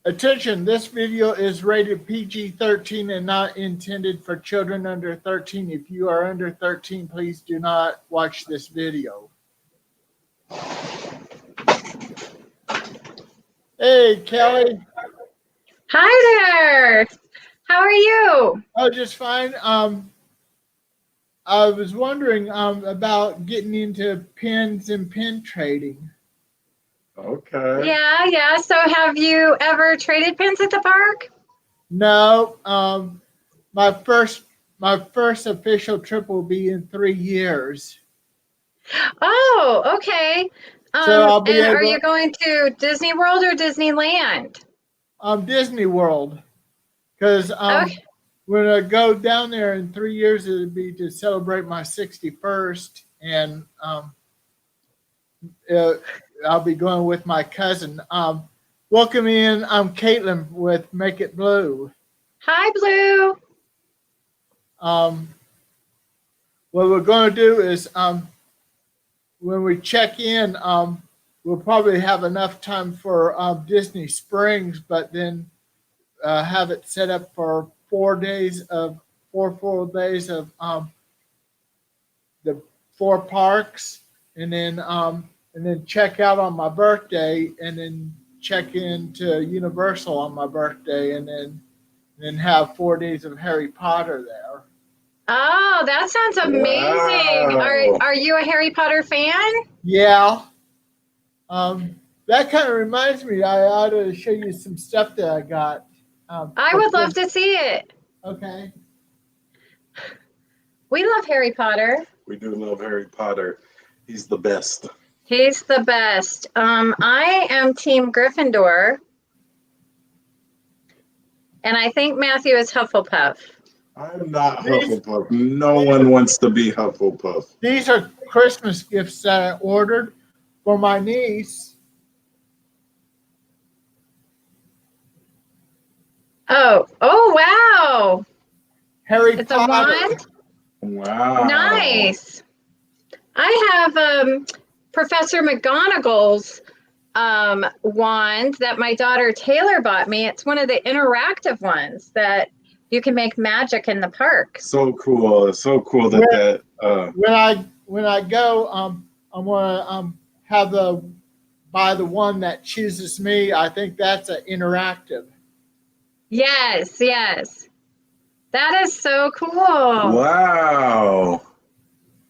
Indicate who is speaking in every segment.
Speaker 1: Attention, this video is rated PG-13 and not intended for children under 13. If you are under 13, please do not watch this video. Hey, Kelly.
Speaker 2: Hi there. How are you?
Speaker 1: Oh, just fine. I was wondering about getting into pins and pin trading.
Speaker 3: Okay.
Speaker 2: Yeah. So have you ever traded pins at the park?
Speaker 1: No. My first official trip will be in 3 years.
Speaker 2: Oh, okay.
Speaker 1: So I'll be
Speaker 2: and are you going to Disney World or Disneyland?
Speaker 1: Disney World, because
Speaker 2: Okay.
Speaker 1: when I go down there in 3 years, it'll be to celebrate my 61st, and I'll be going with my cousin. Welcome in. I'm Caitlin with Make It Blue.
Speaker 2: Hi, Blue.
Speaker 1: What we're going to do is when we check in, we'll probably have enough time for Disney Springs, but then have it set up for 4 full days of the 4 parks, and then check out on my birthday, and then check into Universal on my birthday, and then have 4 days of Harry Potter there.
Speaker 2: Oh, that sounds amazing.
Speaker 3: Wow.
Speaker 2: Are you a Harry Potter fan?
Speaker 1: Yeah. That kind of reminds me, I ought to show you some stuff that I got.
Speaker 2: I would love to see it.
Speaker 1: Okay.
Speaker 2: We love Harry Potter.
Speaker 3: We do love Harry Potter. He's the best.
Speaker 2: He's the best. I am Team Gryffindor. And I think Matthew is Hufflepuff.
Speaker 3: I'm not Hufflepuff. No one wants to be Hufflepuff.
Speaker 1: These are Christmas gifts that I ordered for my niece.
Speaker 2: Oh, wow.
Speaker 1: Harry
Speaker 2: It's a
Speaker 1: Potter.
Speaker 2: wand?
Speaker 3: Wow.
Speaker 2: Nice. I have Professor McGonagall's wand that my daughter Taylor bought me. It's one of the interactive ones that you can make magic in the park.
Speaker 3: So cool. It's so cool that
Speaker 1: When I go, I'm gonna buy the one that chooses me. I think that's an interactive.
Speaker 2: Yes. That is so cool.
Speaker 3: wow.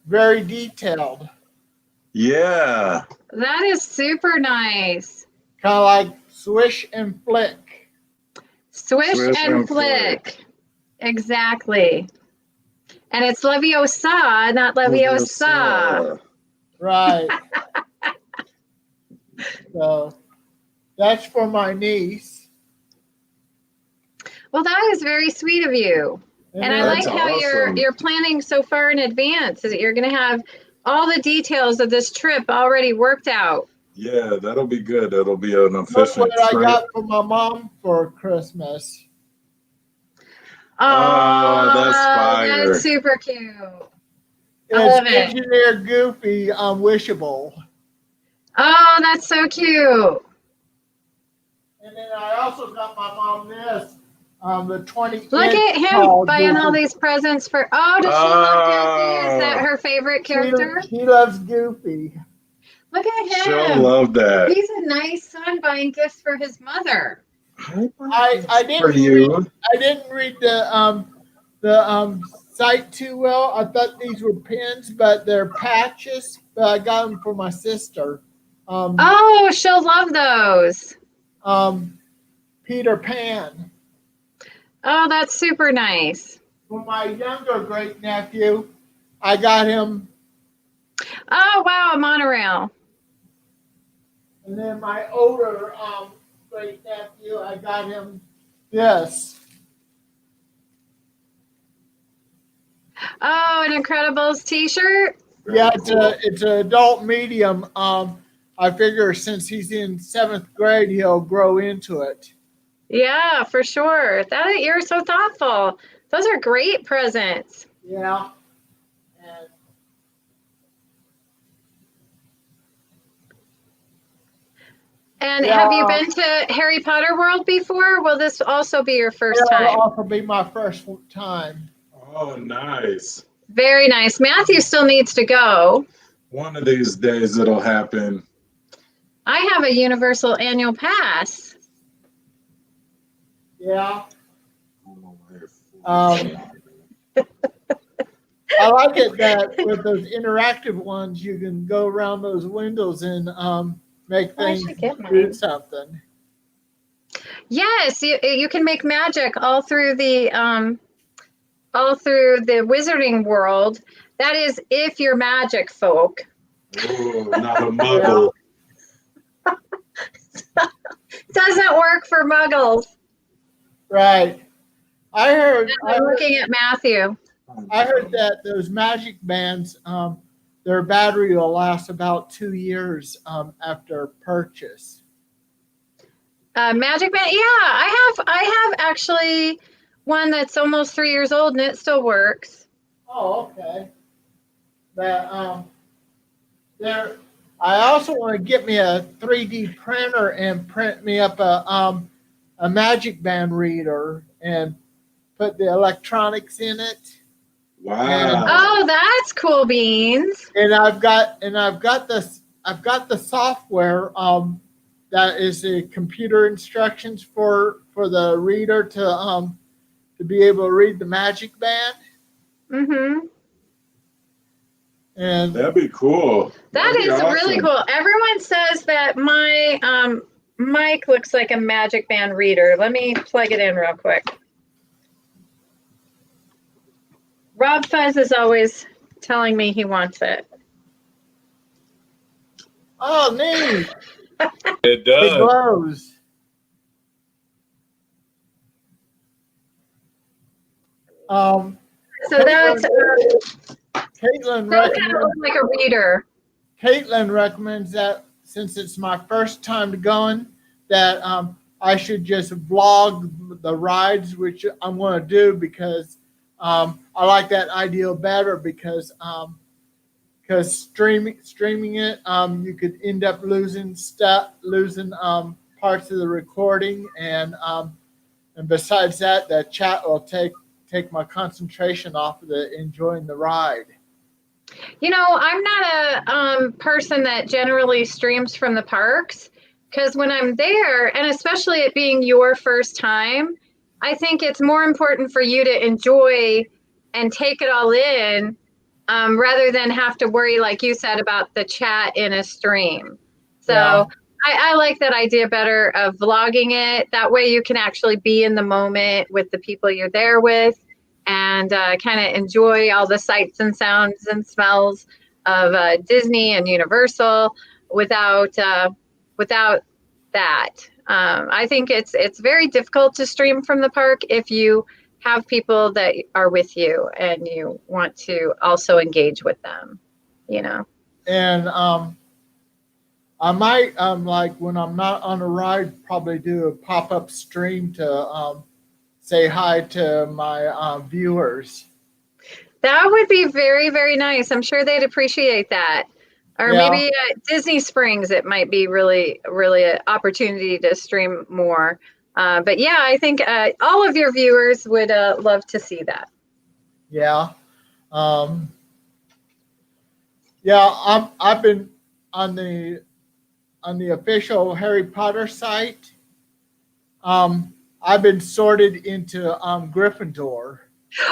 Speaker 1: Very detailed.
Speaker 3: Yeah.
Speaker 2: That is super nice.
Speaker 1: Kind of like swish and flick.
Speaker 2: Swish
Speaker 3: Swish
Speaker 2: and
Speaker 3: and
Speaker 2: flick. Exactly. And it's Leviosa, not Leviosa.
Speaker 1: Right. So that's for my niece.
Speaker 2: Well, that is very sweet of you. And I like
Speaker 3: That's
Speaker 2: how
Speaker 3: awesome.
Speaker 2: you're planning so far in advance, that you're going to have all the details of this trip already worked out.
Speaker 3: Yeah, that'll be good. It'll be an
Speaker 1: Look
Speaker 3: efficient
Speaker 1: what I
Speaker 3: trip.
Speaker 1: got for my mom for Christmas.
Speaker 3: Oh, that's fire.
Speaker 2: That's super cute.
Speaker 1: It's
Speaker 2: love it.
Speaker 1: Engineer Goofy Wishable.
Speaker 2: Oh, that's so cute.
Speaker 1: And then I also got my mom this, the 20.
Speaker 2: Look at him buying all these presents for. Oh, does she love Goofy? Is that her favorite character?
Speaker 1: She loves Goofy.
Speaker 2: Look at him.
Speaker 3: She'll love that.
Speaker 2: He's a nice son buying gifts for his mother.
Speaker 1: I didn't read the site too well. I thought these were pins, but they're patches. But I got them for my sister.
Speaker 2: Oh, she'll love those.
Speaker 1: Peter Pan.
Speaker 2: Oh, that's super nice.
Speaker 1: For my younger great nephew, I got him.
Speaker 2: Oh, wow, a monorail.
Speaker 1: And then my older great nephew, I got him this.
Speaker 2: Oh, an Incredibles t-shirt?
Speaker 1: Yeah, it's an adult medium. I figure since he's in 7th grade, he'll grow into it.
Speaker 2: Yeah, for sure. You're so thoughtful. Those are great presents.
Speaker 1: Yeah. And
Speaker 2: And
Speaker 1: Yeah.
Speaker 2: have you been to Harry Potter World before? Will this also be your first
Speaker 1: It'll
Speaker 2: time?
Speaker 1: also be my first time.
Speaker 3: Oh, nice.
Speaker 2: Very nice. Matthew still needs to go.
Speaker 3: One of these days it'll happen.
Speaker 2: I have a Universal annual pass.
Speaker 1: Yeah. I like it that with those interactive ones, you can go around those windows and make
Speaker 2: I
Speaker 1: things
Speaker 2: should get mine.
Speaker 1: do something.
Speaker 2: Yes, you can make magic all through the wizarding world. That is, if you're magic folk.
Speaker 3: Ooh, not a muggle.
Speaker 2: Doesn't work for muggles.
Speaker 1: Right. I heard
Speaker 2: I'm looking at Matthew.
Speaker 1: that those magic bands, their battery will last about 2 years after purchase.
Speaker 2: Magic band. Yeah, I have actually one that's almost 3 years old and it still works.
Speaker 1: Oh, okay. That there. I also want to get me a 3D printer and print me up a Magic Band reader and put the electronics in it.
Speaker 3: Wow.
Speaker 2: Oh, that's cool beans.
Speaker 1: And I've got the software that is the computer instructions for the reader to be able to read the Magic Band.
Speaker 2: Mm-hmm.
Speaker 1: And
Speaker 3: That'd be cool.
Speaker 2: That
Speaker 3: That'd be
Speaker 2: is really
Speaker 3: awesome.
Speaker 2: cool. Everyone says that my mic looks like a Magic Band reader. Let me plug it in real quick. Rob Fuzz is always telling me he wants it.
Speaker 1: oh, neat!
Speaker 3: It
Speaker 1: It
Speaker 3: does.
Speaker 1: glows.
Speaker 2: So that's
Speaker 1: Caitlin
Speaker 2: that kind of
Speaker 1: recommends.
Speaker 2: looks like a reader.
Speaker 1: Caitlin recommends that since it's my first time going, that I should just vlog the rides, which I'm going to do because I like that idea better because streaming it, you could end up losing parts of the recording, and besides that, the chat will take my concentration off of enjoying the ride.
Speaker 2: You know, I'm not a person that generally streams from the parks because when I'm there, and especially it being your first time, I think it's more important for you to enjoy and take it all in rather than have to worry, like you said, about the chat in a stream. So
Speaker 1: Yeah.
Speaker 2: I like that idea better of vlogging it. That way you can actually be in the moment with the people you're there with and kind of enjoy all the sights and sounds and smells of Disney and Universal without that. I think it's very difficult to stream from the park if you have people that are with you and you want to also engage with them, you know.
Speaker 1: And I might like when I'm not on a ride, probably do a pop-up stream to say hi to my viewers.
Speaker 2: That would be very, very nice. I'm sure they'd appreciate that. Or
Speaker 1: Yeah.
Speaker 2: maybe at Disney Springs, it might be really, really an opportunity to stream more. But yeah, I think all of your viewers would love to see that.
Speaker 1: Yeah. I've been on the official Harry Potter site. I've been sorted into Gryffindor.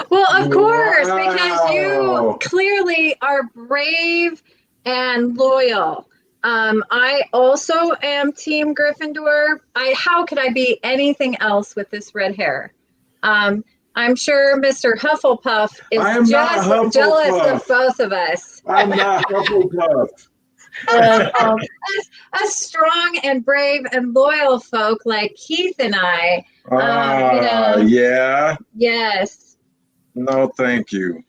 Speaker 2: Well, of course, because you
Speaker 3: Wow.
Speaker 2: clearly are brave and loyal. I also am Team Gryffindor. How could I be anything else with this red hair? I'm sure Mr. Hufflepuff is
Speaker 3: I am not
Speaker 2: just jealous
Speaker 3: Hufflepuff.
Speaker 2: of both of us.
Speaker 3: I'm not Hufflepuff.
Speaker 1: And
Speaker 2: A strong and brave and loyal folk like Keith and I.
Speaker 3: Yeah.
Speaker 2: Yes.
Speaker 3: No, thank you.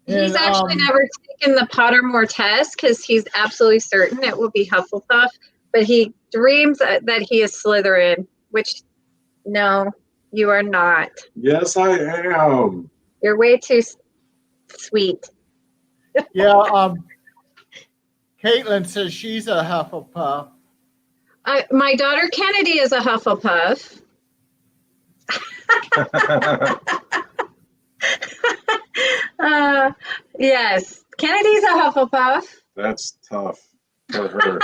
Speaker 2: He's
Speaker 1: And,
Speaker 2: actually never taken the Pottermore test because he's absolutely certain it will be Hufflepuff, but he dreams that he is Slytherin, which, no, you are not.
Speaker 3: Yes, I am.
Speaker 2: You're way too sweet.
Speaker 1: yeah, Caitlin says she's a Hufflepuff.
Speaker 2: My daughter Kennedy is a Hufflepuff. Yes, Kennedy's a Hufflepuff.
Speaker 3: That's tough for her.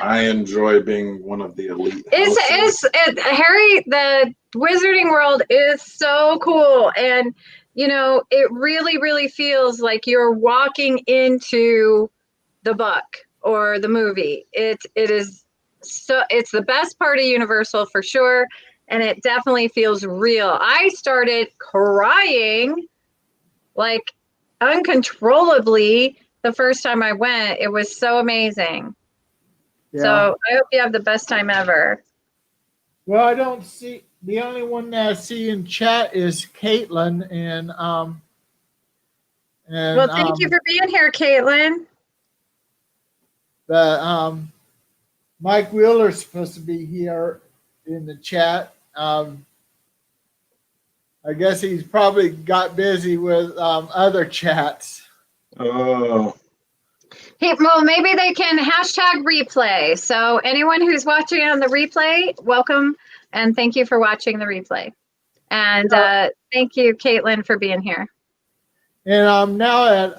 Speaker 3: I enjoy being one of the elite houses.
Speaker 2: Harry, the Wizarding World is so cool. And, you know, it really, really feels like you're walking into the book or the movie. It is so, it's the best part of Universal for sure. And it definitely feels real. I started crying like uncontrollably the first time I went. It was so amazing.
Speaker 1: Yeah.
Speaker 2: So I hope you have the best time ever.
Speaker 1: Well, I don't see, the only one that I see in chat is Caitlin, and
Speaker 2: Well, thank you for being here, Caitlin.
Speaker 1: Mike Wheeler's supposed to be here in the chat. I guess he's probably got busy with other chats.
Speaker 3: Oh,
Speaker 2: Well, maybe they can hashtag replay. So anyone who's watching on the replay, welcome and thank you for watching the replay. And thank you, Caitlin, for being here.
Speaker 1: And I'm now at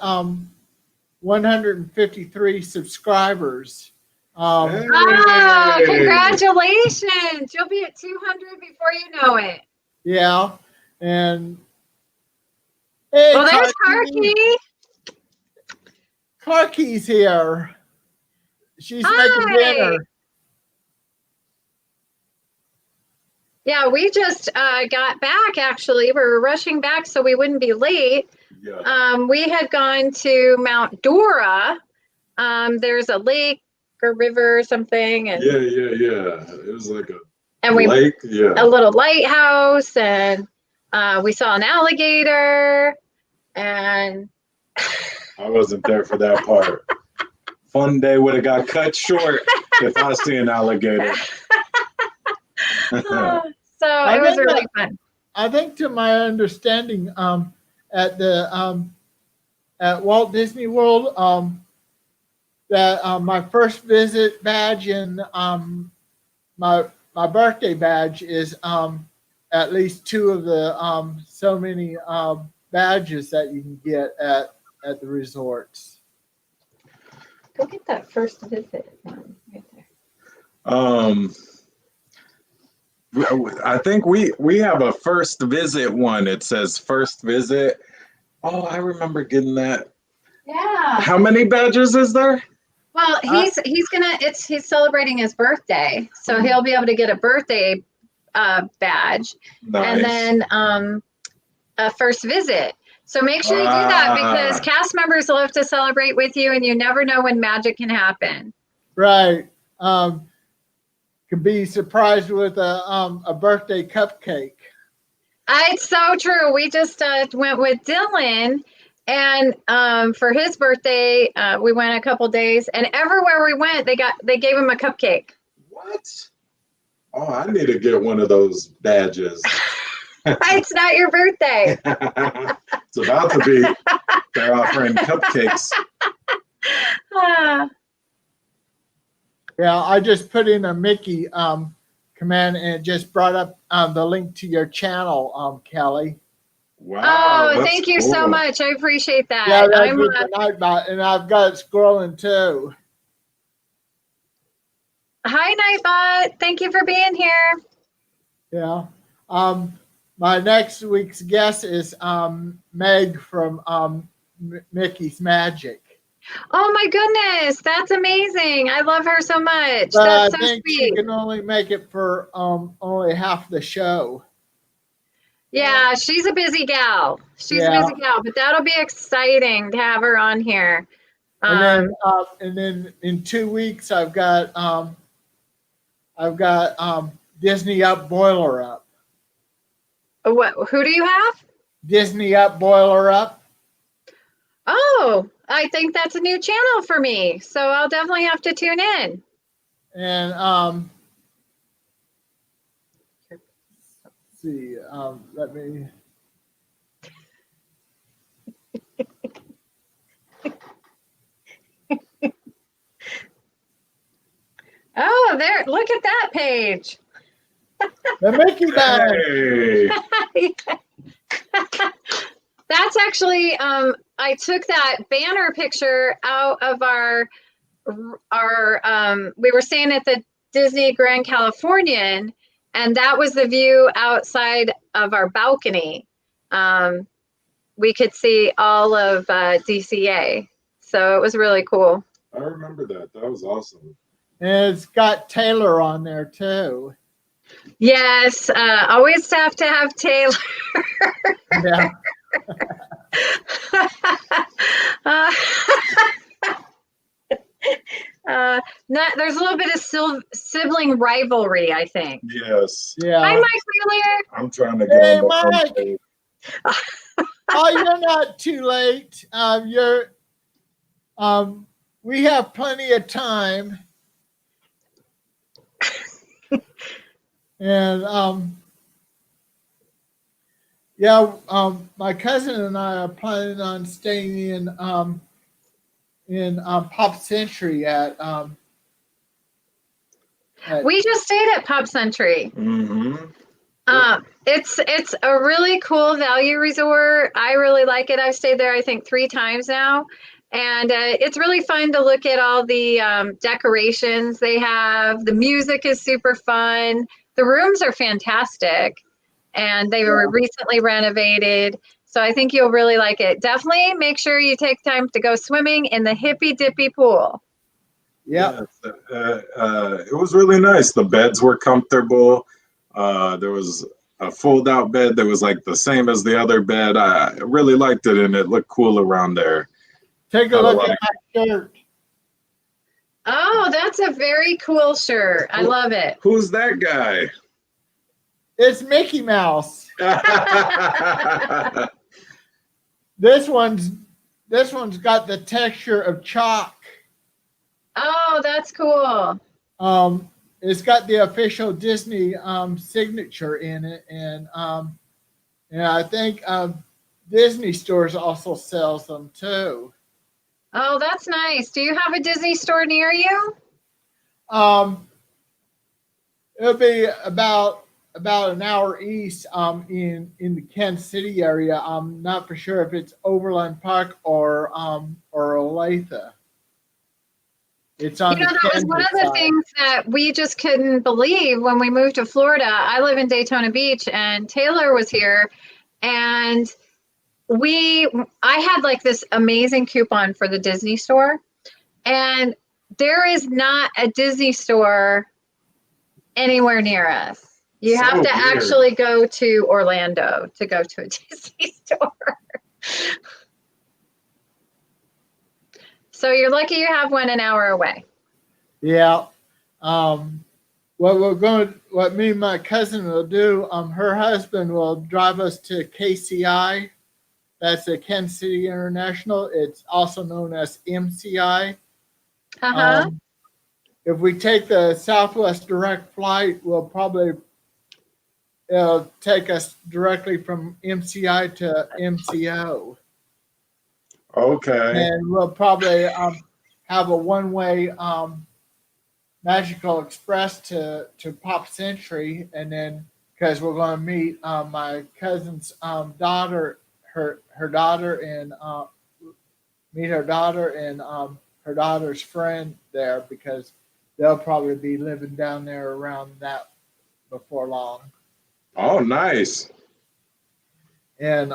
Speaker 1: 153 subscribers.
Speaker 3: hey.
Speaker 2: Oh, congratulations. You'll be at 200 before you know it.
Speaker 1: Yeah. And hey,
Speaker 2: Well, there's Karki.
Speaker 1: Karki's here. She's
Speaker 2: Hi.
Speaker 1: making dinner.
Speaker 2: Yeah, we just got back, actually. We were rushing back so we wouldn't be late.
Speaker 3: Yeah.
Speaker 2: We had gone to Mount Dora. There's a lake or river or something. And,
Speaker 3: Yeah. It was like a
Speaker 2: and
Speaker 3: lake. Yeah.
Speaker 2: a little lighthouse, and we saw an alligator. And
Speaker 3: I wasn't there for that part. Fun day would have got cut short if I see an alligator.
Speaker 2: so it was really fun.
Speaker 1: I think, to my understanding, at the at Walt Disney World, that my first visit badge and my birthday badge is at least two of the so many badges that you can get at the resorts.
Speaker 2: Go get that first visit one right there.
Speaker 3: I think we have a first visit one. It says first visit. Oh, I remember getting that.
Speaker 2: Yeah.
Speaker 3: How many badges is there?
Speaker 2: Well, he's celebrating his birthday, so he'll be able to get a birthday badge,
Speaker 3: Nice.
Speaker 2: and then a first visit. So make sure you do that, because cast members love to celebrate with you, and you never know when magic can happen.
Speaker 1: Right. Could be surprised with a birthday cupcake.
Speaker 2: It's so true. We just went with Dylan, and for his birthday, we went a couple days, and everywhere we went, they gave him a cupcake.
Speaker 3: What? Oh, I need to get one of those badges.
Speaker 2: It's not your birthday.
Speaker 3: It's about to be. They're offering cupcakes.
Speaker 1: Yeah, I just put in a Mickey command, and it just brought up the link to your channel, Kelly.
Speaker 3: Wow.
Speaker 2: Oh, thank you so much. I appreciate that.
Speaker 1: Yeah, that's with the Nightbot, and I've got it scrolling too.
Speaker 2: Hi, Nightbot. Thank you for being here.
Speaker 1: Yeah. My next week's guest is Meg from Mickey's Magic.
Speaker 2: Oh my goodness, that's amazing. I love her so much.
Speaker 1: But
Speaker 2: That's
Speaker 1: I
Speaker 2: so
Speaker 1: think
Speaker 2: sweet.
Speaker 1: she can only make it for only half the show.
Speaker 2: Yeah, she's a busy gal. She's a busy gal, but that'll be exciting to have her on here.
Speaker 1: And then in 2 weeks I've got Disney Up Boiler Up.
Speaker 2: Who do you have?
Speaker 1: Disney Up Boiler Up.
Speaker 2: Oh, I think that's a new channel for me, so I'll definitely have to tune in.
Speaker 1: And let's see, let me.
Speaker 2: Oh, Oh, there. Look at that page.
Speaker 1: The Mickey Mouse.
Speaker 3: Hey,
Speaker 2: That's actually, I took that banner picture out of our, we were staying at the Disney Grand Californian, and that was the view outside of our balcony. We could see all of DCA. So it was really cool.
Speaker 3: I remember that. That was awesome.
Speaker 1: And it's got Taylor on there too.
Speaker 2: Yes, always have to have Taylor.
Speaker 1: Yeah.
Speaker 2: There's a little bit of sibling rivalry, I think.
Speaker 3: Yes.
Speaker 1: Yeah.
Speaker 2: Hi, Mike Wheeler.
Speaker 3: I'm trying to get
Speaker 1: Hey,
Speaker 3: on the
Speaker 1: Mike.
Speaker 3: homepage.
Speaker 1: Oh, you're not too late. We have plenty of time. And my cousin and I are planning on staying in Pop Century at
Speaker 2: We just stayed at Pop Century.
Speaker 3: Mm-hmm.
Speaker 2: It's a really cool value resort. I really like it. I've stayed there, I think, 3 times now. And it's really fun to look at all the decorations they have. The music is super fun. The rooms are fantastic. And they were recently renovated. So I think you'll really like it. Definitely make sure you take time to go swimming in the Hippy Dippy pool.
Speaker 1: yeah.
Speaker 3: It was really nice. The beds were comfortable. There was a fold-out bed that was like the same as the other bed. I really liked it, and it looked cool around there.
Speaker 1: Take a look at my shirt.
Speaker 2: Oh, that's a very cool shirt. I love it.
Speaker 3: Who's that guy?
Speaker 1: It's Mickey Mouse. This one's got the texture of chalk.
Speaker 2: Oh, that's cool.
Speaker 1: It's got the official Disney signature in it, and I think Disney stores also sells them too.
Speaker 2: Oh, that's nice. Do you have a Disney store near you?
Speaker 1: It'll be about an hour east in the Kansas City area. I'm not for sure if it's Overland Park or Olathe. It's on
Speaker 2: You know, that was one of the
Speaker 1: Kansas side.
Speaker 2: things that we just couldn't believe when we moved to Florida. I live in Daytona Beach, and Taylor was here, and I had like this amazing coupon for the Disney store, and there is not a Disney store anywhere near us. You
Speaker 3: So
Speaker 2: have to
Speaker 3: weird.
Speaker 2: actually go to Orlando to go to a Disney store. So you're lucky you have one an hour away.
Speaker 1: Yeah. What me and my cousin will do, her husband will drive us to KCI. That's the Kansas City International. It's also known as MCI.
Speaker 2: Uh-huh.
Speaker 1: If we take the Southwest direct flight, it'll take us directly from MCI to MCO.
Speaker 3: Okay.
Speaker 1: And we'll probably have a one-way Magical Express to Pop Century, and then because we're going to meet my cousin's daughter, her daughter, and meet her daughter and her daughter's friend there, because they'll probably be living down there around that before long.
Speaker 3: Oh, nice.
Speaker 1: And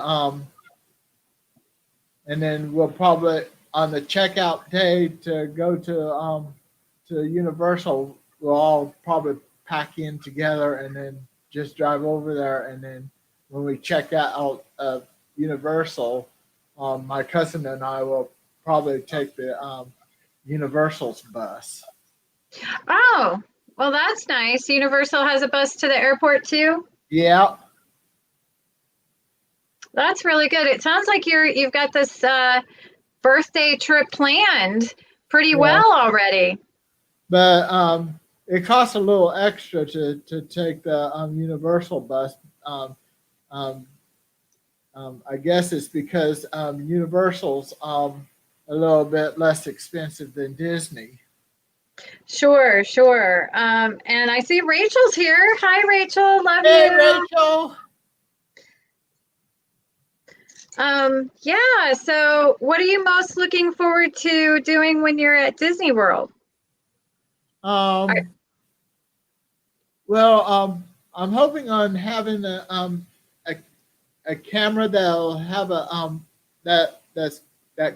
Speaker 1: then we'll probably on the checkout day to go to Universal, we'll all probably pack in together and then just drive over there. And then when we check out of Universal, my cousin and I will probably take the Universal's bus.
Speaker 2: Oh, well, that's nice. Universal has a bus to the airport too.
Speaker 1: Yeah.
Speaker 2: That's really good. It sounds like you've got this birthday trip planned pretty well already.
Speaker 1: But it costs a little extra to take the Universal bus. I guess it's because Universal's a little bit less expensive than Disney.
Speaker 2: Sure, sure. And I see Rachel's here. Hi, Rachel. Love
Speaker 1: Hey,
Speaker 2: you.
Speaker 1: Rachel.
Speaker 2: Yeah. So, what are you most looking forward to doing when you're at Disney World?
Speaker 1: Well, I'm hoping on having a, a camera that'll have a that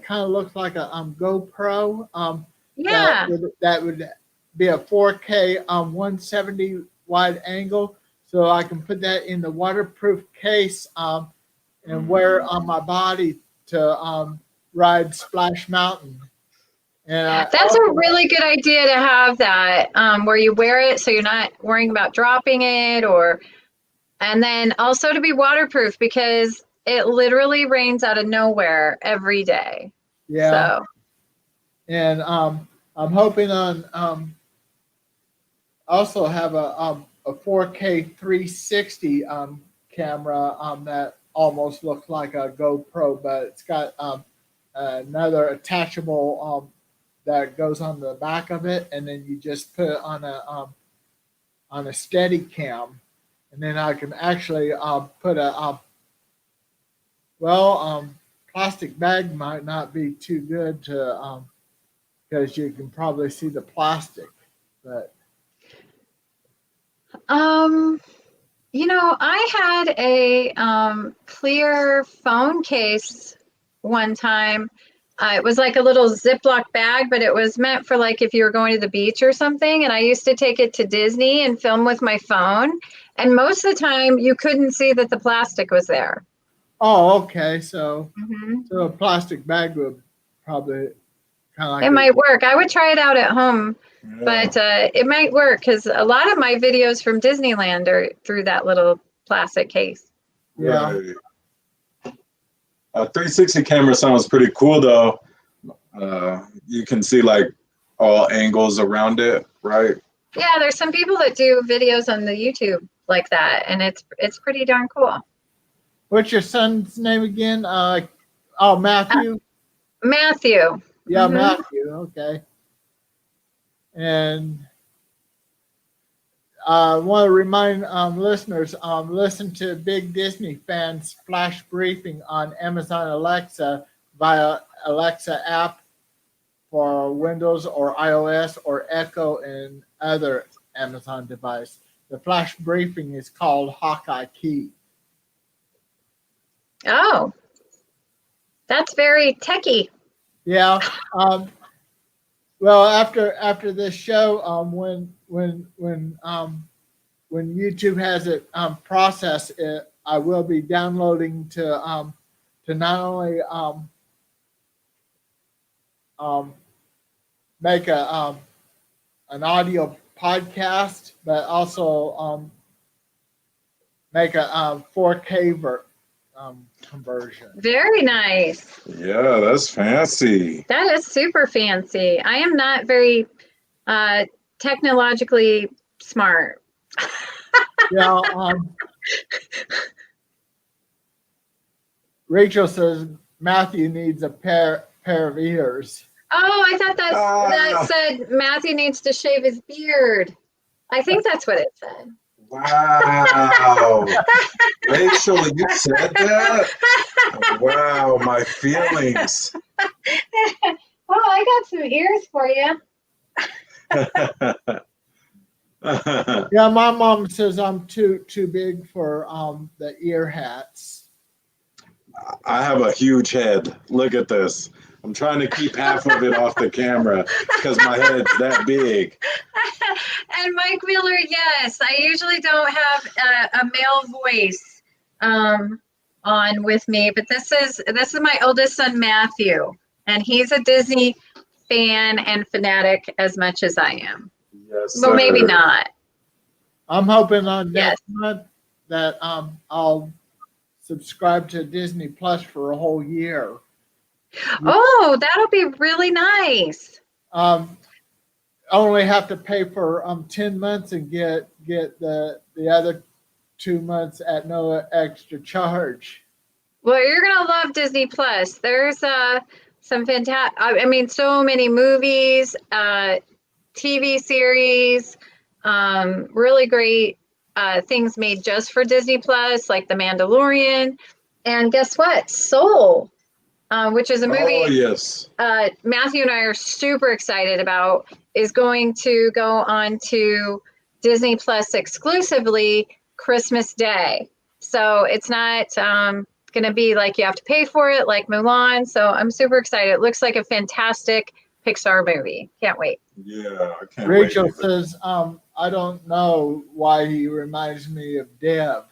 Speaker 1: kind of looks like a GoPro
Speaker 2: Yeah.
Speaker 1: that would be a 4K 170 wide angle, so I can put that in the waterproof case and wear it on my body to ride Splash Mountain. And I
Speaker 2: That's a really good idea to have that where you wear it so you're not worrying about dropping it and then also to be waterproof because it literally rains out of nowhere every day.
Speaker 1: yeah,
Speaker 2: So,
Speaker 1: and I'm hoping on also have a 4K 360 camera that almost looks like a GoPro, but it's got another attachable that goes on the back of it, and then you just put it on a steady cam, and then I can actually put a plastic bag might not be too good to because you can probably see the plastic, but
Speaker 2: I had a clear phone case one time. It was like a little Ziploc bag, but it was meant for like if you were going to the beach or something. And I used to take it to Disney and film with my phone. And most of the time, you couldn't see that the plastic was there.
Speaker 1: oh, okay, so
Speaker 2: Mm-hmm.
Speaker 1: so a plastic bag would probably kind of like
Speaker 2: It might work. I would try it out at home,
Speaker 3: Yeah.
Speaker 2: but it might work because a lot of my videos from Disneyland are through that little plastic case.
Speaker 1: yeah.
Speaker 3: Right. A 360 camera sounds pretty cool though. You can see like all angles around it, right?
Speaker 2: Yeah, there's some people that do videos on the YouTube like that, and it's pretty darn cool.
Speaker 1: What's your son's name again? Matthew.
Speaker 2: Matthew.
Speaker 1: Yeah,
Speaker 2: Mhm.
Speaker 1: Matthew. Okay. And I want to remind listeners, listen to Big Disney Fans Flash Briefing on Amazon Alexa via Alexa app for Windows or iOS or Echo and other Amazon device. The Flash Briefing is called Hawkeye Key.
Speaker 2: Oh, that's very techy.
Speaker 1: Yeah. Well, after this show, when YouTube has it process it, I will be downloading to not only make an audio podcast, but also make a 4K conversion.
Speaker 2: Very nice.
Speaker 3: Yeah, that's fancy.
Speaker 2: That is super fancy. I am not very technologically smart.
Speaker 1: Yeah. Rachel says Matthew needs a pair of ears.
Speaker 2: Oh, I thought that said Matthew needs to shave his beard. I think that's what it said.
Speaker 3: Wow. Rachel, you said that? Wow, my feelings.
Speaker 2: Oh, I got some ears for you.
Speaker 1: Yeah, my mom says I'm too big for the ear hats.
Speaker 3: I have a huge head. Look at this. I'm trying to keep half of it off the camera because my head's that big.
Speaker 2: And Mike Wheeler, yes, I usually don't have a male voice on with me, but this is my oldest son Matthew, and he's a Disney fan and fanatic as much as I am.
Speaker 3: Yes,
Speaker 2: Well, maybe
Speaker 3: sir.
Speaker 2: not.
Speaker 1: I'm hoping on
Speaker 2: Yes.
Speaker 1: next month that I'll subscribe to Disney Plus for a whole year.
Speaker 2: Oh, that'll be really nice.
Speaker 1: Only have to pay for 10 months and get the other 2 months at no extra charge.
Speaker 2: Well, you're gonna love Disney Plus. There's some fantastic. I mean, so many movies, TV series, really great things made just for Disney Plus, like The Mandalorian. And guess what? Soul, which is a movie
Speaker 3: Oh, yes.
Speaker 2: Matthew and I are super excited about, is going to go on to Disney Plus exclusively Christmas Day. So it's not going to be like you have to pay for it like Mulan. So I'm super excited. It looks like a fantastic Pixar movie. Can't wait.
Speaker 3: Yeah, I can't
Speaker 1: Rachel
Speaker 3: wait.
Speaker 1: says, I don't know why he reminds me of Deb.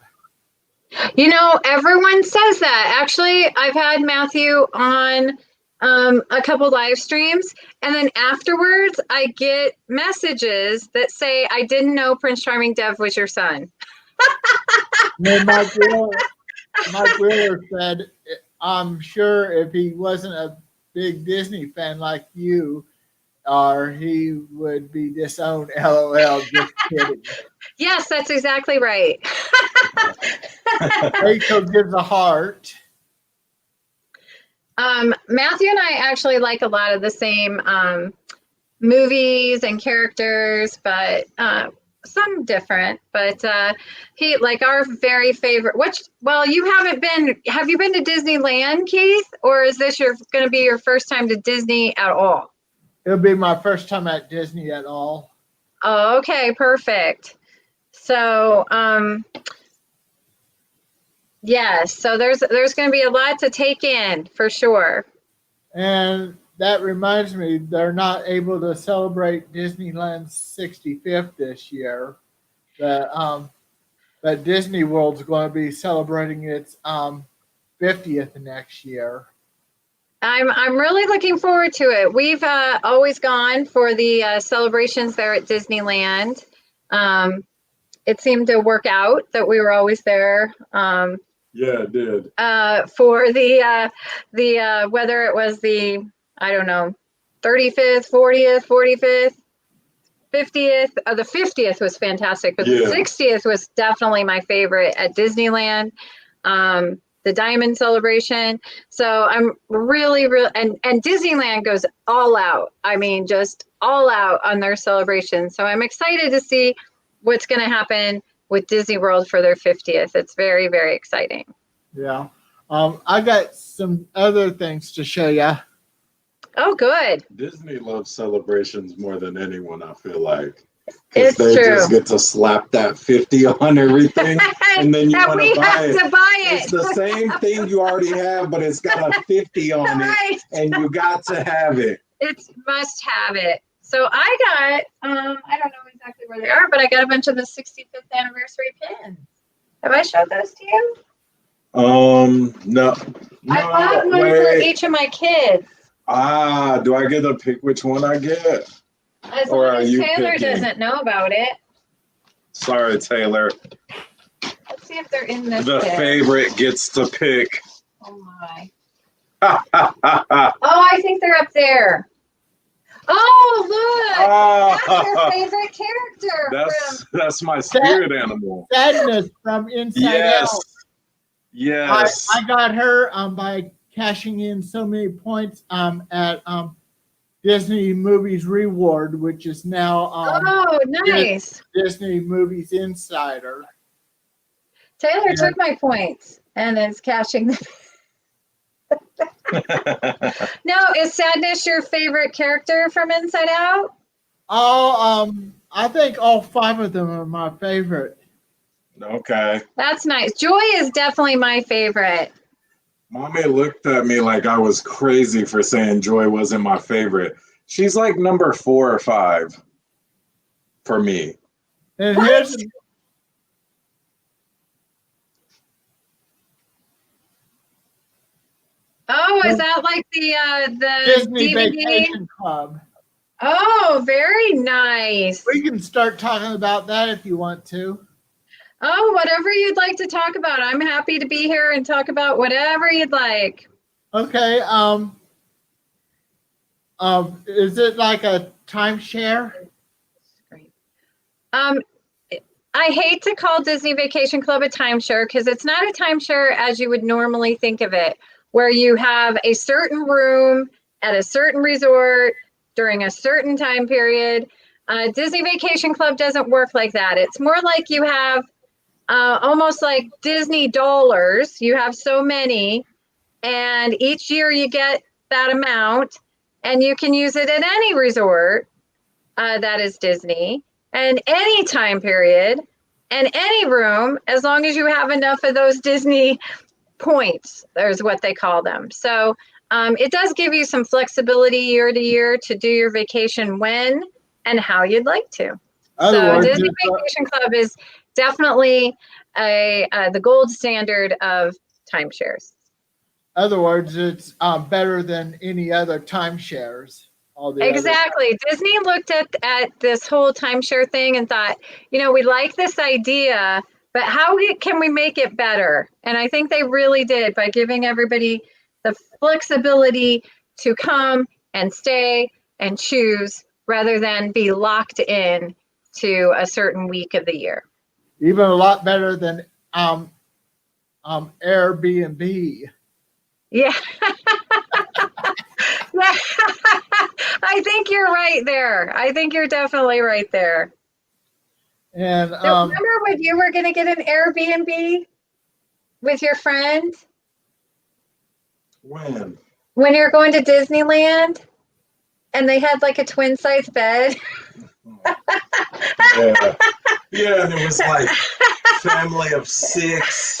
Speaker 2: You know, everyone says that. Actually, I've had Matthew on a couple live streams, and then afterwards, I get messages that say, "I didn't know Prince Charming Dev was your son."
Speaker 1: And then Mike Wheeler said, I'm sure if he wasn't a big Disney fan like you are, he would be disowned. LOL, just kidding.
Speaker 2: Yes, that's exactly right.
Speaker 1: Rachel gives a heart.
Speaker 2: Matthew and I actually like a lot of the same movies and characters, but some different. But he, like, our very favorite. Well, you haven't been. Have you been to Disneyland, Keith, or is this going to be your first time to Disney at all?
Speaker 1: It'll be my first time at Disney at all.
Speaker 2: Oh, okay, perfect. So, yes, so there's going to be a lot to take in for sure.
Speaker 1: And that reminds me, they're not able to celebrate Disneyland's 65th this year. But Disney World's going to be celebrating its 50th next year.
Speaker 2: I'm really looking forward to it. We've always gone for the celebrations there at Disneyland. It seemed to work out that we were always there.
Speaker 3: Yeah, it did.
Speaker 2: For the whether it was the, I don't know, 35th, 40th, 45th, 50th. The 50th was fantastic, but
Speaker 3: Yeah.
Speaker 2: the 60th was definitely my favorite at Disneyland. The Diamond Celebration. So I'm really, and Disneyland goes all out. I mean, just all out on their celebration. So I'm excited to see what's going to happen with Disney World for their 50th. It's very, very exciting.
Speaker 1: Yeah. I got some other things to show you.
Speaker 2: Oh, good.
Speaker 3: Disney loves celebrations more than anyone, I feel like. 'Cause
Speaker 2: It's
Speaker 3: they
Speaker 2: true.
Speaker 3: just get to slap that 50 on everything, and then you
Speaker 2: And
Speaker 3: want
Speaker 2: we
Speaker 3: to buy
Speaker 2: have
Speaker 3: it.
Speaker 2: to buy
Speaker 3: It's
Speaker 2: it.
Speaker 3: the same thing you already have, but it's got a 50 on it,
Speaker 2: Right.
Speaker 3: and you got to have it.
Speaker 2: It's must have it. So I got, I don't know exactly where they are, but I got a bunch of the 65th anniversary pins. Have I showed those to you?
Speaker 3: No.
Speaker 2: I bought one for
Speaker 3: wait.
Speaker 2: each of my kids.
Speaker 3: Do I get to pick which one I get?
Speaker 2: As
Speaker 3: Or
Speaker 2: long
Speaker 3: are
Speaker 2: as
Speaker 3: you
Speaker 2: Taylor
Speaker 3: picking?
Speaker 2: doesn't know about it.
Speaker 3: Sorry, Taylor.
Speaker 2: Let's see if they're in this
Speaker 3: The
Speaker 2: kit.
Speaker 3: favorite gets to pick.
Speaker 2: Oh my.
Speaker 3: Ah,
Speaker 2: Oh, I think they're up there. Oh, look. That's your favorite character.
Speaker 3: that's my spirit animal.
Speaker 1: Sadness from Inside
Speaker 3: Yes.
Speaker 1: Out.
Speaker 3: Yes.
Speaker 1: I got her by cashing in so many points at Disney Movies Reward, which is now
Speaker 2: Oh, nice.
Speaker 1: Disney Movies Insider.
Speaker 2: Taylor
Speaker 1: Yeah.
Speaker 2: took my points and is cashing them. No, is Sadness your favorite character from Inside Out?
Speaker 1: Oh, I think all 5 of them are my favorite.
Speaker 3: Okay.
Speaker 2: That's nice. Joy is definitely my favorite.
Speaker 3: Mommy looked at me like I was crazy for saying Joy wasn't my favorite. She's like number 4 or 5 for me.
Speaker 1: And
Speaker 2: What?
Speaker 1: here's
Speaker 2: Oh, is that like the
Speaker 1: Disney
Speaker 2: DVD?
Speaker 1: Vacation Club.
Speaker 2: Oh, very nice.
Speaker 1: We can start talking about that if you want to.
Speaker 2: Oh, whatever you'd like to talk about. I'm happy to be here and talk about whatever you'd like.
Speaker 1: Okay. Is it like a timeshare?
Speaker 2: I hate to call Disney Vacation Club a timeshare because it's not a timeshare as you would normally think of it, where you have a certain room at a certain resort during a certain time period. Disney Vacation Club doesn't work like that. It's more like you have almost like Disney dollars. You have so many, and each year you get that amount, and you can use it at any resort that is Disney, and any time period, and any room, as long as you have enough of those Disney points, is what they call them. So it does give you some flexibility year to year to do your vacation when and how you'd like to.
Speaker 1: Other
Speaker 2: So
Speaker 1: words,
Speaker 2: Disney Vacation Club is definitely the gold standard of timeshares.
Speaker 1: other words, it's better than any other timeshares. All the
Speaker 2: Exactly. Disney looked at this whole timeshare thing and thought, we like this idea, but how can we make it better? And I think they really did by giving everybody the flexibility to come and stay and choose rather than be locked in to a certain week of the year.
Speaker 1: Even a lot better than Airbnb.
Speaker 2: Yeah. Yeah. I think you're right there. I think you're definitely right there.
Speaker 1: And
Speaker 2: So remember when you were going to get an Airbnb with your friend?
Speaker 3: When?
Speaker 2: When you were going to Disneyland and they had like a twin size bed?
Speaker 3: Yeah. Yeah, and it was like family of 6,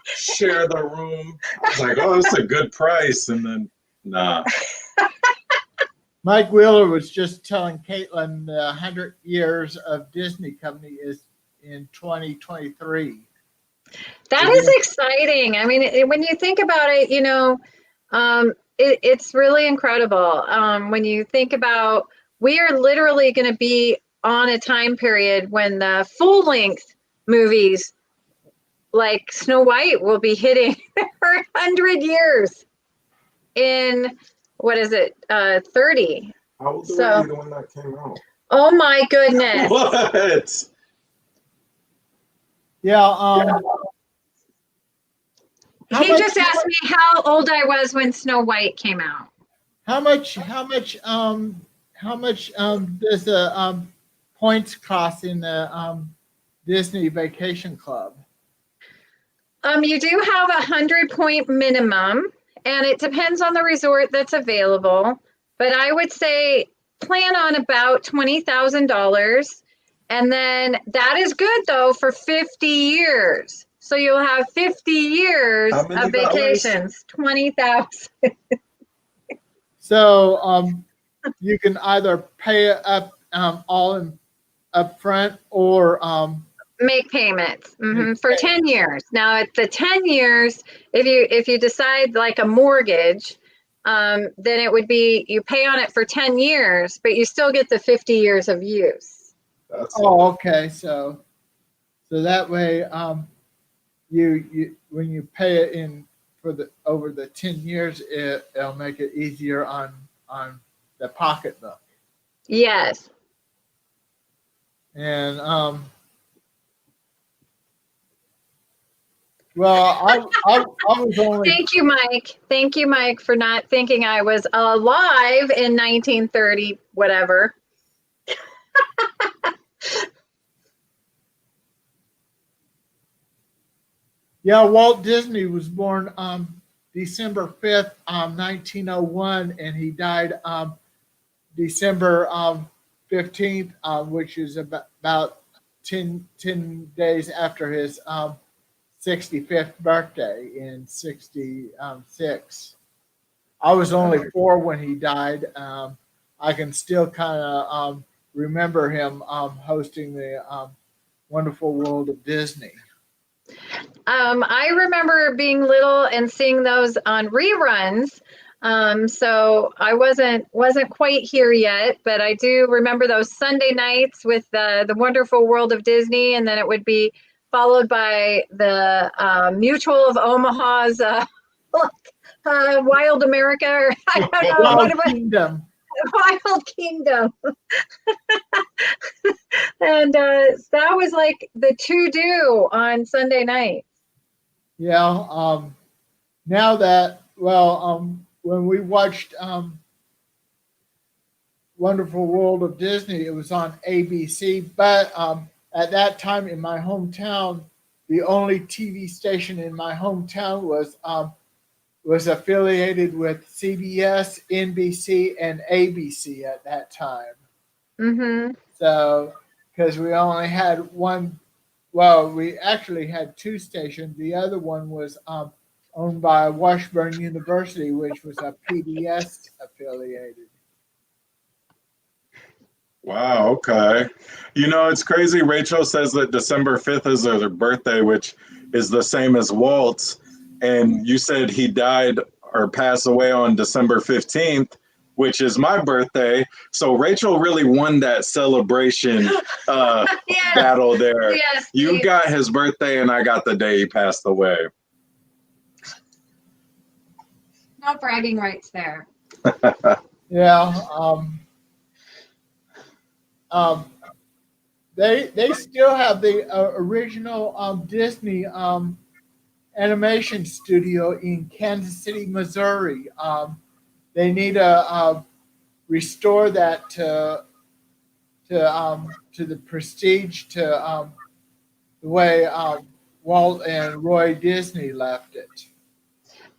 Speaker 3: share the room. I was like, oh, it's a good price. And then, nah.
Speaker 1: Mike Wheeler was just telling Caitlin the 100 years of Disney company is in 2023.
Speaker 2: That is exciting. I mean, when you think about it, it's really incredible. When you think about, we are literally going to be on a time period when the full length movies like Snow White will be hitting for 100 years in, what is it, 30.
Speaker 3: How old
Speaker 2: So-
Speaker 3: were you when that came out?
Speaker 2: Oh my goodness.
Speaker 3: What?
Speaker 1: Yeah.
Speaker 2: He just asked me how old I was when Snow White came out.
Speaker 1: How much does the points cost in the Disney Vacation Club?
Speaker 2: You do have 100-point minimum, and it depends on the resort that's available. But I would say plan on about $20,000, and then that is good though for 50 years. So you'll have 50 years
Speaker 3: How many
Speaker 2: of vacations. 20,000.
Speaker 1: So you can either pay it up all in up front or
Speaker 2: Make payments for 10 years. Now at the 10 years, if you decide like a mortgage, then it would be you pay on it for 10 years, but you still get the 50 years of use.
Speaker 3: That's
Speaker 1: okay. So that way you when you pay it in for the over the 10 years, it'll make it easier on the pocketbook.
Speaker 2: Yes.
Speaker 1: And well, I was only
Speaker 2: Thank you, Mike. Thank you, Mike, for not thinking I was alive in 1930, whatever.
Speaker 1: yeah. Walt Disney was born December 5th, 1901, and he died December 15th, which is about 10 days after his 65th birthday in 66. I was only 4 when he died. I can still kind of remember him hosting the Wonderful World of Disney.
Speaker 2: I remember being little and seeing those on reruns. So I wasn't quite here yet, but I do remember those Sunday nights with the Wonderful World of Disney, and then it would be followed by the Mutual of Omaha's Wild America, or I don't know,
Speaker 1: Wild Kingdom.
Speaker 2: Wild Kingdom. And that was like the to-do on Sunday night.
Speaker 1: Yeah. Now that when we watched Wonderful World of Disney. It was on ABC, but at that time in my hometown, the only TV station in my hometown was affiliated with CBS, NBC, and ABC at that time.
Speaker 2: Mm-hmm.
Speaker 1: So, because we only had one, well, we actually had two stations. The other one was owned by Washburn University, which was a PBS affiliated.
Speaker 3: Wow, okay. You know, it's crazy. Rachel says that December 5th is their birthday, which is the same as Walt's. And you said he died or passed away on December 15th, which is my birthday. So Rachel really won that celebration
Speaker 2: Yes,
Speaker 3: battle there.
Speaker 2: yes.
Speaker 3: You got his birthday and I got the day he passed away.
Speaker 2: No bragging rights there.
Speaker 1: Yeah. They still have the original Disney animation studio in Kansas City, Missouri. They need to restore that to the prestige to the way Walt and Roy Disney left it.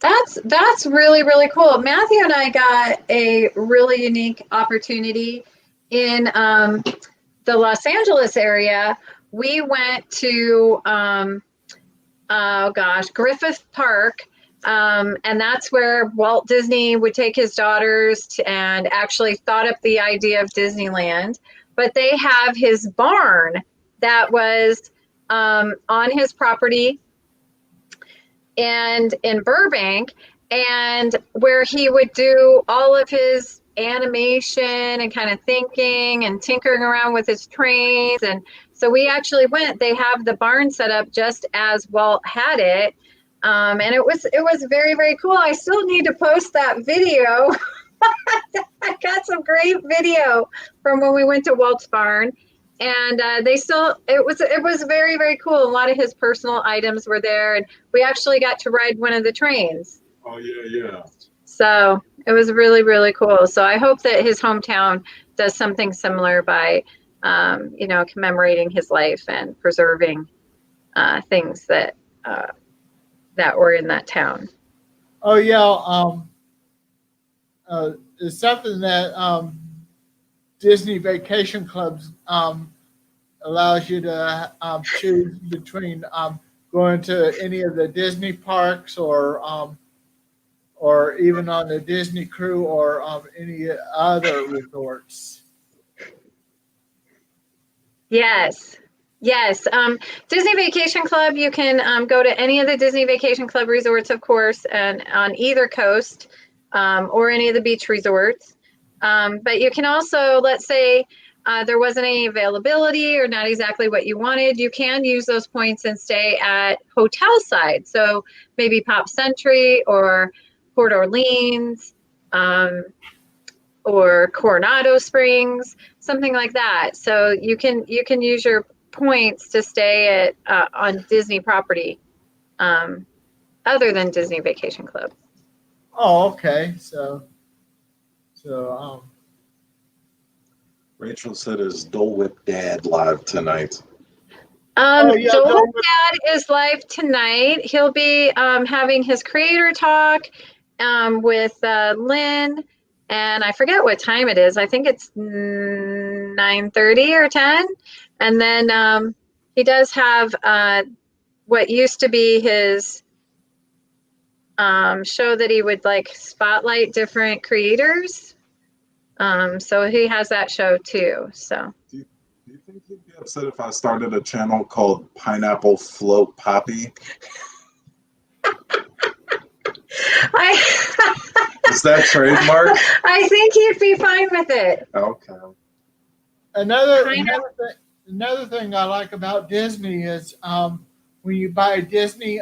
Speaker 2: That's really, really cool. Matthew and I got a really unique opportunity in the Los Angeles area. We went to Griffith Park, and that's where Walt Disney would take his daughters and actually thought up the idea of Disneyland. But they have his barn that was on his property and in Burbank, and where he would do all of his animation and kind of thinking and tinkering around with his trains. And so we actually went. They have the barn set up just as Walt had it, and it was very, very cool. I still need to post that video. I got some great video from when we went to Walt's barn, and it was very, very cool. A lot of his personal items were there, and we actually got to ride one of the trains.
Speaker 3: Oh, yeah.
Speaker 2: So it was really, really cool. So I hope that his hometown does something similar by, commemorating his life and preserving things that were in that town.
Speaker 1: Oh yeah, it's something that Disney Vacation Clubs allows you to choose between going to any of the Disney parks or even on the Disney Crew or any other resorts.
Speaker 2: Yes. Disney Vacation Club, you can go to any of the Disney Vacation Club resorts, of course, and on either coast or any of the beach resorts. But you can also, let's say there wasn't any availability or not exactly what you wanted, you can use those points and stay at hotel side. So maybe Pop Century or Port Orleans, or Coronado Springs, something like that. So you can use your points to stay at on Disney property, other than Disney Vacation Club.
Speaker 1: Oh, okay. So
Speaker 3: Rachel said, is Dole Whip Dad live tonight?
Speaker 2: Joel
Speaker 1: Joel
Speaker 2: Dad is live tonight. He'll be having his creator talk with Lynn, and I forget what time it is. I think it's 9:30 or 10. And then he does have what used to be his show that he would like spotlight different creators. So he has that show too. So.
Speaker 3: Do you think he'd be upset if I started a channel called Pineapple Float Poppy? Is that trademark?
Speaker 2: I think he'd be fine with it.
Speaker 3: Okay.
Speaker 1: another thing I like about Disney is when you buy Disney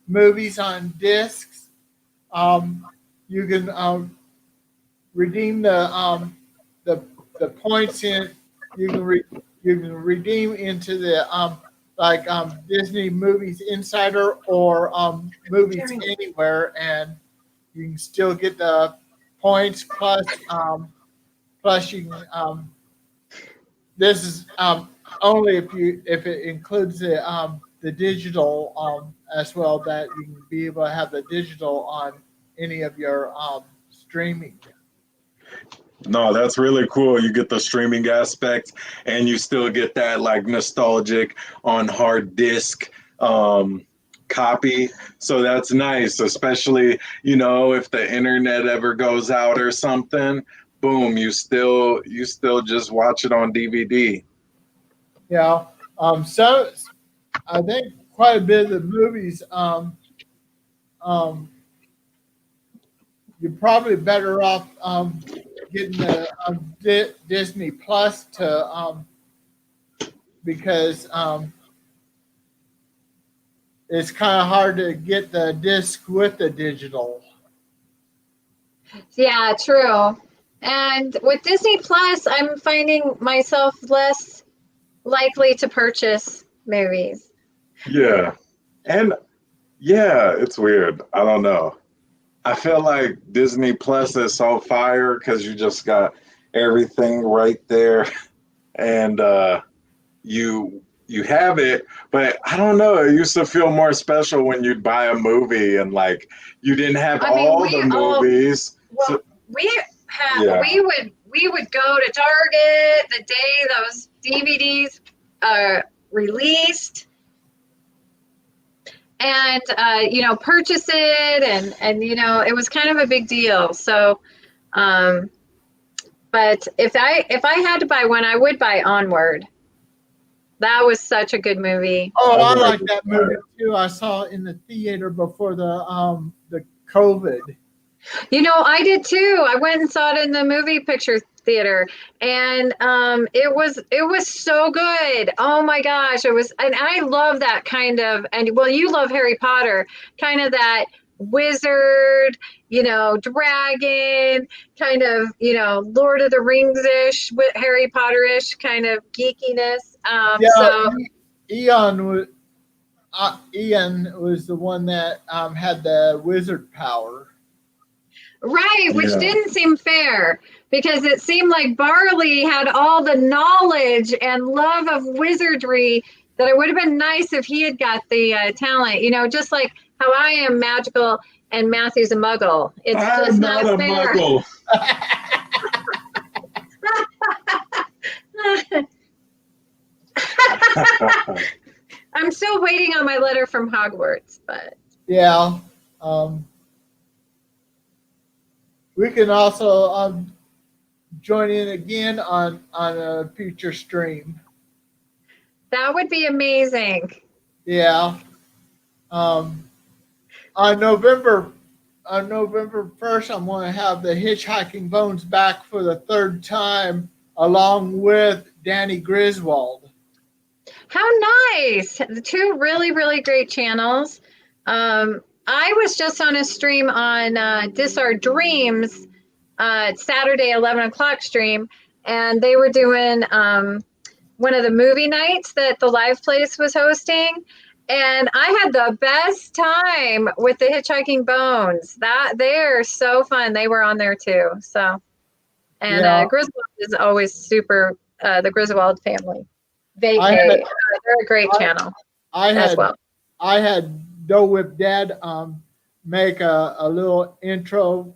Speaker 1: movies on discs, you can redeem the points in. You can redeem into the Disney Movies Insider or Movies Anywhere, and you can still get the points plus plus you can this is only if it includes the digital as well, that you can be able to have the digital on any of your streaming.
Speaker 3: No, that's really cool. You get the streaming aspect and you still get that like nostalgic on hard disk copy. So that's nice, especially, you know, if the internet ever goes out or something, boom, you still just watch it on DVD.
Speaker 1: Yeah. So I think quite a bit of the movies you're probably better off getting the Disney Plus to because it's kind of hard to get the disc with the digital.
Speaker 2: Yeah, true. And with Disney Plus, I'm finding myself less likely to purchase movies.
Speaker 3: Yeah. And yeah, it's weird. I don't know. I feel like Disney Plus is so fire because you just got everything right there, and you have it. But I don't know. It used to feel more special when you'd buy a movie and like you didn't have all the movies.
Speaker 2: Well, we would go to Target the day those DVDs released, and you know, purchase it, and you know, it was kind of a big deal. So but if I had to buy one, I would buy Onward. That was such a good movie.
Speaker 1: Oh, I like that movie too. I saw it in the theater before the COVID.
Speaker 2: You know, I did too. I went and saw it in the movie picture theater, and it was so good. Oh my gosh, it was, and I love that kind of, and well, you love Harry Potter, kind of that wizard, you know, dragon, kind of, you know, Lord of the Rings-ish, with Harry Potter-ish kind of geekiness.
Speaker 1: Yeah,
Speaker 2: So
Speaker 1: Ian was the one that had the wizard power.
Speaker 2: right, which
Speaker 3: Yeah.
Speaker 2: didn't seem fair, because it seemed like Barley had all the knowledge and love of wizardry, that it would have been nice if he had got the talent, you know, just like how I am magical and Matthew's a muggle. It's
Speaker 3: I'm
Speaker 2: just
Speaker 3: not
Speaker 2: not
Speaker 3: a
Speaker 2: fair.
Speaker 3: muggle.
Speaker 2: I'm still waiting on my letter from Hogwarts, but
Speaker 1: Yeah. We can also join in again on a future stream.
Speaker 2: that would be amazing.
Speaker 1: Yeah. On November 1st, I'm going to have the Hitchhiking Bones back for the third time, along with Danny Griswold.
Speaker 2: How nice. The two really, really great channels. I was just on a stream on Dis Our Dreams, Saturday 11 o'clock stream, and they were doing one of the movie nights that the Live Place was hosting, and I had the best time with the Hitchhiking Bones. That they're so fun. They were on there too. So, and
Speaker 1: Yeah.
Speaker 2: Griswold is always super. The Griswold family, they're a great channel as well.
Speaker 1: I had Doe Whip Dad make a little intro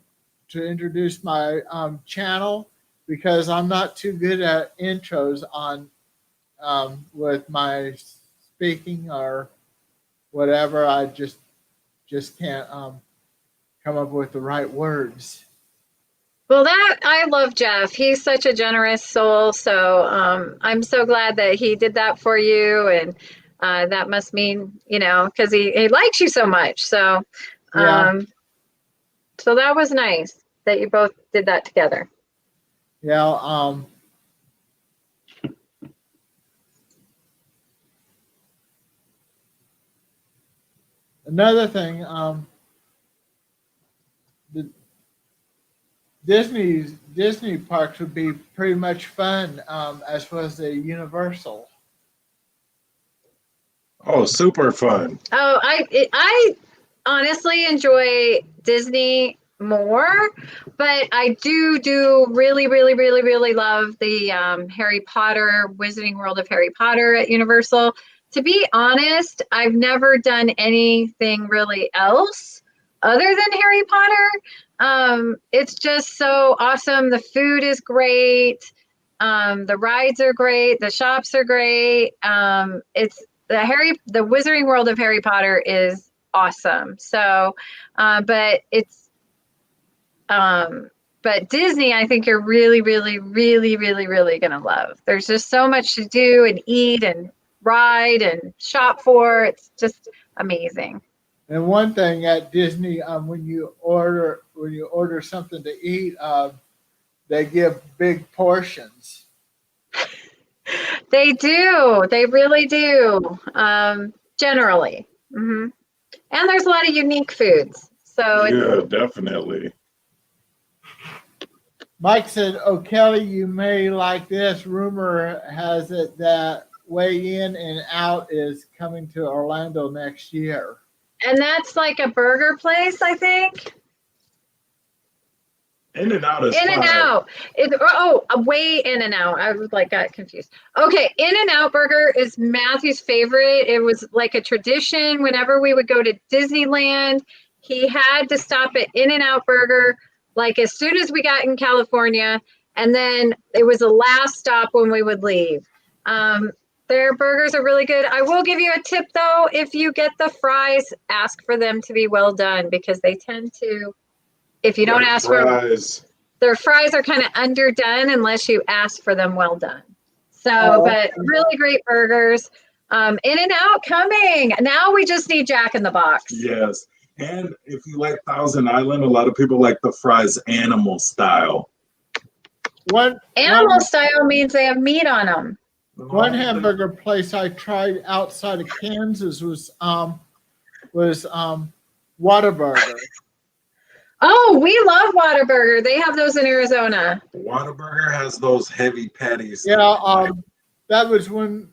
Speaker 1: to introduce my channel, because I'm not too good at intros on with my speaking or whatever. I just can't come up with the right words.
Speaker 2: Well, that I love Jeff. He's such a generous soul. So I'm so glad that he did that for you, and that must mean, you know, because he likes you so much. So
Speaker 1: Yeah.
Speaker 2: so that was nice that you both did that together.
Speaker 1: Yeah. Another thing, the Disney parks would be pretty much fun, as was the Universal.
Speaker 3: Oh, super fun.
Speaker 2: Oh, I honestly enjoy Disney more, but I do really, really, really, really love the Harry Potter, Wizarding World of Harry Potter at Universal. To be honest, I've never done anything really else other than Harry Potter. It's just so awesome. The food is great. The rides are great. The shops are great. It's the Wizarding World of Harry Potter is awesome. So, but Disney, I think you're really, really, really, really, really going to love. There's just so much to do and eat and ride and shop for. It's just amazing.
Speaker 1: And one thing at Disney, when you order something to eat, they give big portions.
Speaker 2: They do. They really do. Generally. And there's a lot of unique foods. So
Speaker 3: Yeah, definitely.
Speaker 1: Mike said, "Oh, Kelly, you may like this. Rumor has it that Way In and Out is coming to Orlando next year."
Speaker 2: And that's like a burger place, I think.
Speaker 3: In-N-Out is
Speaker 2: In-N-Out. Way In-N-Out. I was like got confused. Okay, In-N-Out Burger is Matthew's favorite. It was like a tradition whenever we would go to Disneyland. He had to stop at In-N-Out Burger like as soon as we got in California, and then it was the last stop when we would leave. Their burgers are really good. I will give you a tip though, if you get the fries, ask for them to be well done because they tend to, if you don't ask for their fries are kind of underdone unless you ask for them well done. So, but really great burgers. In-N-Out coming. Now we just need Jack in the Box.
Speaker 3: Yes. And if you like Thousand Island, a lot of people like the fries animal style.
Speaker 2: Animal style means they have meat on them.
Speaker 1: One hamburger place I tried outside of Kansas was Whataburger.
Speaker 2: Oh, we love Whataburger. They have those in Arizona.
Speaker 3: Whataburger has those heavy patties.
Speaker 1: Yeah, that was when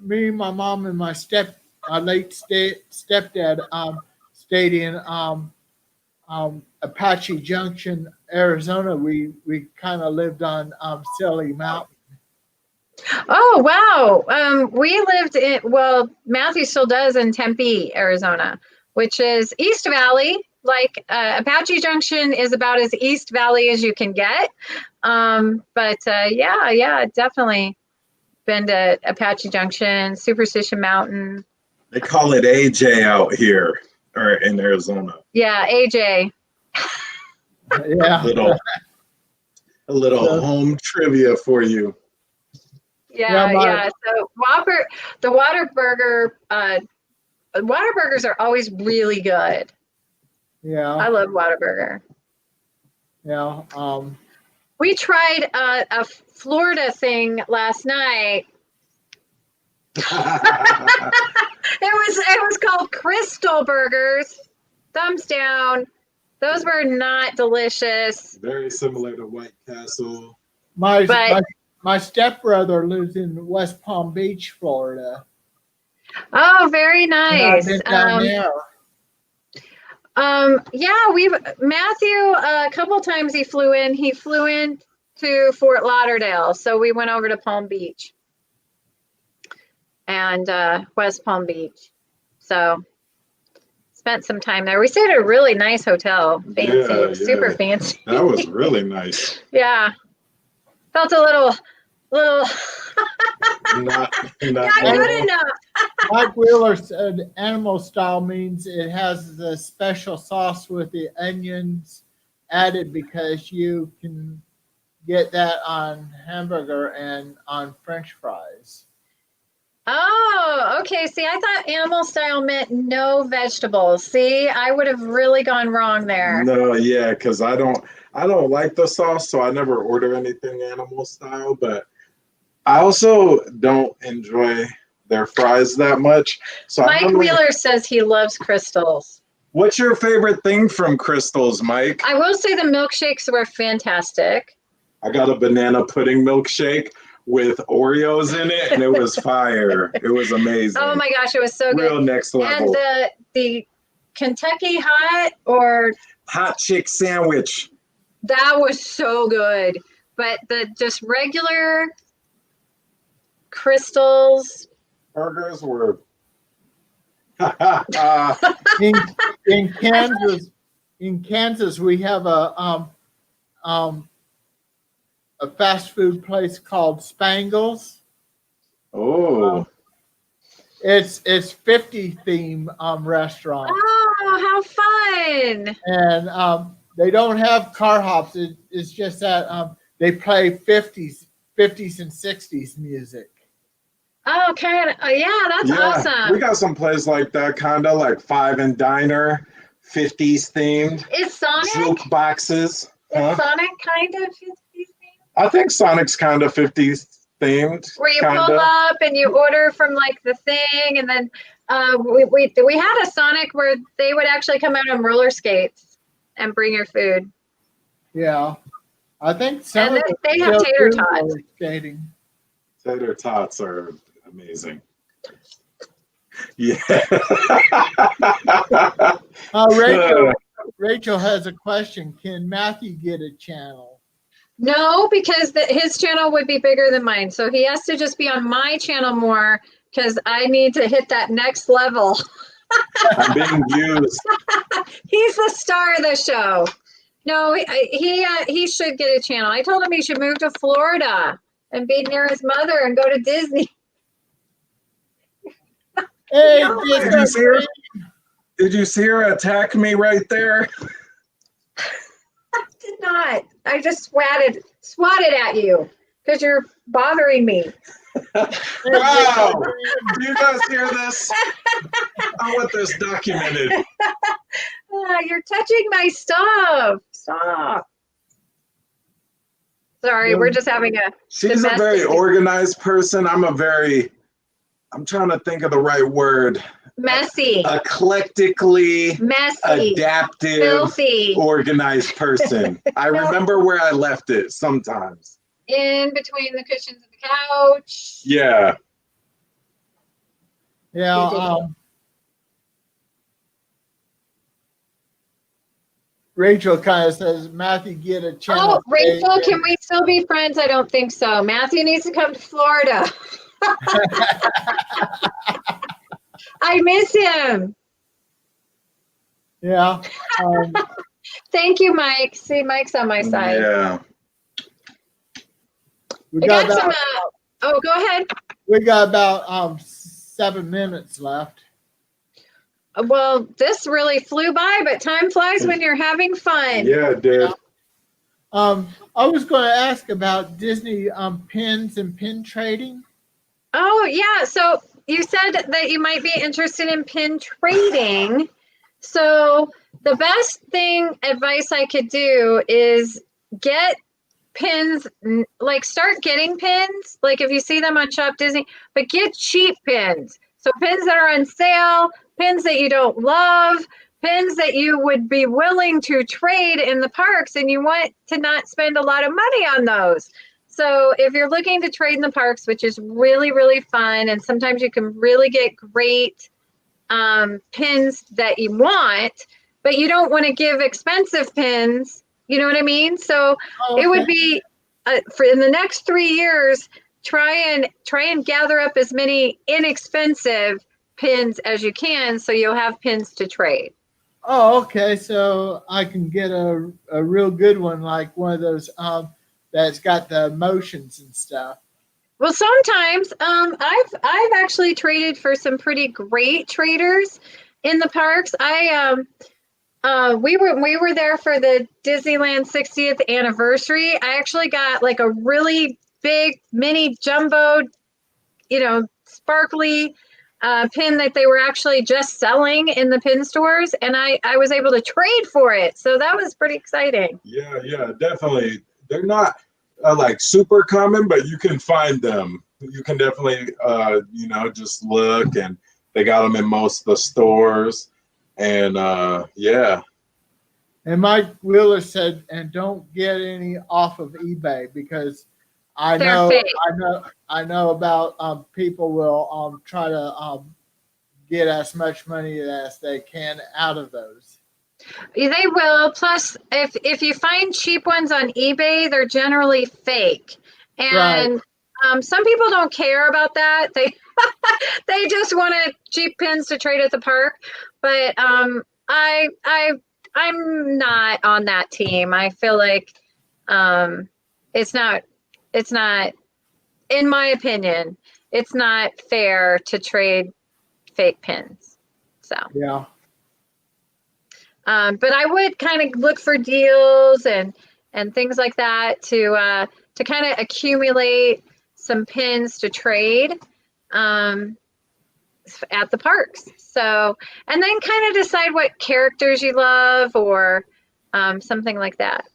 Speaker 1: me, my mom, and my late stepdad stayed in Apache Junction, Arizona. We kind of lived on Silly Mountain.
Speaker 2: Oh, wow. We lived Matthew still does in Tempe, Arizona, which is East Valley. Like Apache Junction is about as East Valley as you can get. Yeah, definitely been to Apache Junction, Superstition Mountain.
Speaker 3: They call it AJ out here or in Arizona.
Speaker 2: Yeah, AJ.
Speaker 1: Yeah.
Speaker 3: A little home trivia for you.
Speaker 2: Yeah. So the Whataburgers are always really good.
Speaker 1: Yeah.
Speaker 2: I love Whataburger.
Speaker 1: Yeah.
Speaker 2: We tried a Florida thing last night. It was called Crystal Burgers. Thumbs down. Those were not delicious.
Speaker 3: Very similar to White Castle.
Speaker 1: My stepbrother lives in West Palm Beach, Florida.
Speaker 2: Oh, very nice.
Speaker 1: I've been down there.
Speaker 2: Matthew, a couple times he flew in to Fort Lauderdale. So we went over to Palm Beach and West Palm Beach. So spent some time there. We stayed at a really nice hotel. Fancy, super fancy.
Speaker 3: That was really nice.
Speaker 2: Yeah. Felt a little
Speaker 3: not
Speaker 2: good enough.
Speaker 1: Mike Wheeler said animal style means it has the special sauce with the onions added because you can get that on hamburger and on French fries.
Speaker 2: Oh, okay. See, I thought animal style meant no vegetables. See, I would have really gone wrong there.
Speaker 3: No, yeah, because I don't like the sauce, so I never order anything animal style, but I also don't enjoy their fries that much. So
Speaker 2: Mike Wheeler says he loves Crystals.
Speaker 3: What's your favorite thing from Crystals, Mike?
Speaker 2: I will say the milkshakes were fantastic.
Speaker 3: I got a banana pudding milkshake with Oreos in it, and it was fire. It was amazing.
Speaker 2: Oh my gosh, it was so good.
Speaker 3: Real next level.
Speaker 2: And the Kentucky Hot or
Speaker 3: hot chick sandwich.
Speaker 2: That was so good. But the just regular Crystals.
Speaker 3: Burgers were.
Speaker 1: In, in Kansas, we have a fast food place called Spangles.
Speaker 3: Oh,
Speaker 1: It's 50 theme restaurant,
Speaker 2: Oh, how fun.
Speaker 1: and they don't have car hops. It's just that they play 50s and 60s music.
Speaker 2: Oh, okay. Oh, yeah, that's
Speaker 3: yeah.
Speaker 2: awesome.
Speaker 3: We got some place like that, kind of like Five and Diner, 50s themed.
Speaker 2: Is Sonic?
Speaker 3: Jukeboxes.
Speaker 2: Is Sonic kind of 50s themed?
Speaker 3: I think Sonic's kind of 50s themed.
Speaker 2: Where you
Speaker 3: kinda.
Speaker 2: pull up and you order from like the thing, and then we had a Sonic where they would actually come out on roller skates and bring your food.
Speaker 1: Yeah, I think some
Speaker 2: And
Speaker 1: of them
Speaker 2: they have
Speaker 1: still
Speaker 2: tater
Speaker 1: do
Speaker 2: tots.
Speaker 1: roller skating.
Speaker 3: Tater tots are amazing. Yeah.
Speaker 1: Rachel has a question. Can Matthew get a channel?
Speaker 2: No, because his channel would be bigger than mine. So he has to just be on my channel more because I need to hit that next level.
Speaker 3: I'm being used.
Speaker 2: He's the star of the show. No, he should get a channel. I told him he should move to Florida and be near his mother and go to Disney.
Speaker 1: Hey,
Speaker 2: No.
Speaker 1: just
Speaker 3: Did you see her? Did you see her attack me right there?
Speaker 2: I did not. I just swatted at you because you're bothering me.
Speaker 3: Wow. Do you guys hear this? I want this documented.
Speaker 2: You're touching my stuff. Stop. Sorry, we're just having a
Speaker 3: She's a very
Speaker 2: domestic-
Speaker 3: organized person. I'm trying to think of the right word.
Speaker 2: messy,
Speaker 3: Eclectically
Speaker 2: messy,
Speaker 3: adaptive,
Speaker 2: filthy,
Speaker 3: organized person. I remember where I left it sometimes.
Speaker 2: in between the cushions of the couch.
Speaker 3: Yeah.
Speaker 1: Yeah. Rachel kind of says, Matthew, get a channel.
Speaker 2: Oh, Rachel, can we still be friends? I don't think so. Matthew needs to come to Florida. I miss him.
Speaker 1: Yeah.
Speaker 2: Thank you, Mike. See, Mike's on my side.
Speaker 3: Yeah.
Speaker 1: We
Speaker 2: I
Speaker 1: got
Speaker 2: got some.
Speaker 1: about,
Speaker 2: Oh, go ahead.
Speaker 1: we got about 7 minutes left.
Speaker 2: Well, this really flew by, but time flies when you're having fun.
Speaker 3: Yeah, it did.
Speaker 1: I was going to ask about Disney pins and pin trading.
Speaker 2: Oh, yeah. So you said that you might be interested in pin trading. So the best advice I could do is get pins, like start getting pins. Like if you see them on Shop Disney, but get cheap pins. So pins that are on sale, pins that you don't love, pins that you would be willing to trade in the parks, and you want to not spend a lot of money on those. So if you're looking to trade in the parks, which is really, really fun, and sometimes you can really get great pins that you want, but you don't want to give expensive pins, you know what I mean? So it would be for in the next 3 years, try and gather up as many inexpensive pins as you can, so you'll have pins to trade.
Speaker 1: Oh, okay. So I can get a real good one, like one of those that's got the motions and stuff.
Speaker 2: Well, sometimes I've actually traded for some pretty great traders in the parks. We were there for the Disneyland 60th anniversary. I actually got like a really big mini jumbo, sparkly pin that they were actually just selling in the pin stores, and I was able to trade for it. So that was pretty exciting.
Speaker 3: Yeah, definitely. They're not like super common, but you can find them. You can definitely, just look, and they got them in most of the stores. And yeah.
Speaker 1: And Mike Wheeler said, and don't get any off of eBay, because I
Speaker 2: They're
Speaker 1: know
Speaker 2: fake.
Speaker 1: I know about people will try to get as much money as they can out of those.
Speaker 2: They will. Plus, if you find cheap ones on eBay, they're generally fake. And some people don't care about that. They they just want cheap pins to trade at the park. But I'm not on that team. I feel like it's not in my opinion, it's not fair to trade fake pins. So
Speaker 1: Yeah.
Speaker 2: but I would kind of look for deals and things like that to kind of accumulate some pins to trade at the parks. So, and then kind of decide what characters you love or something like that.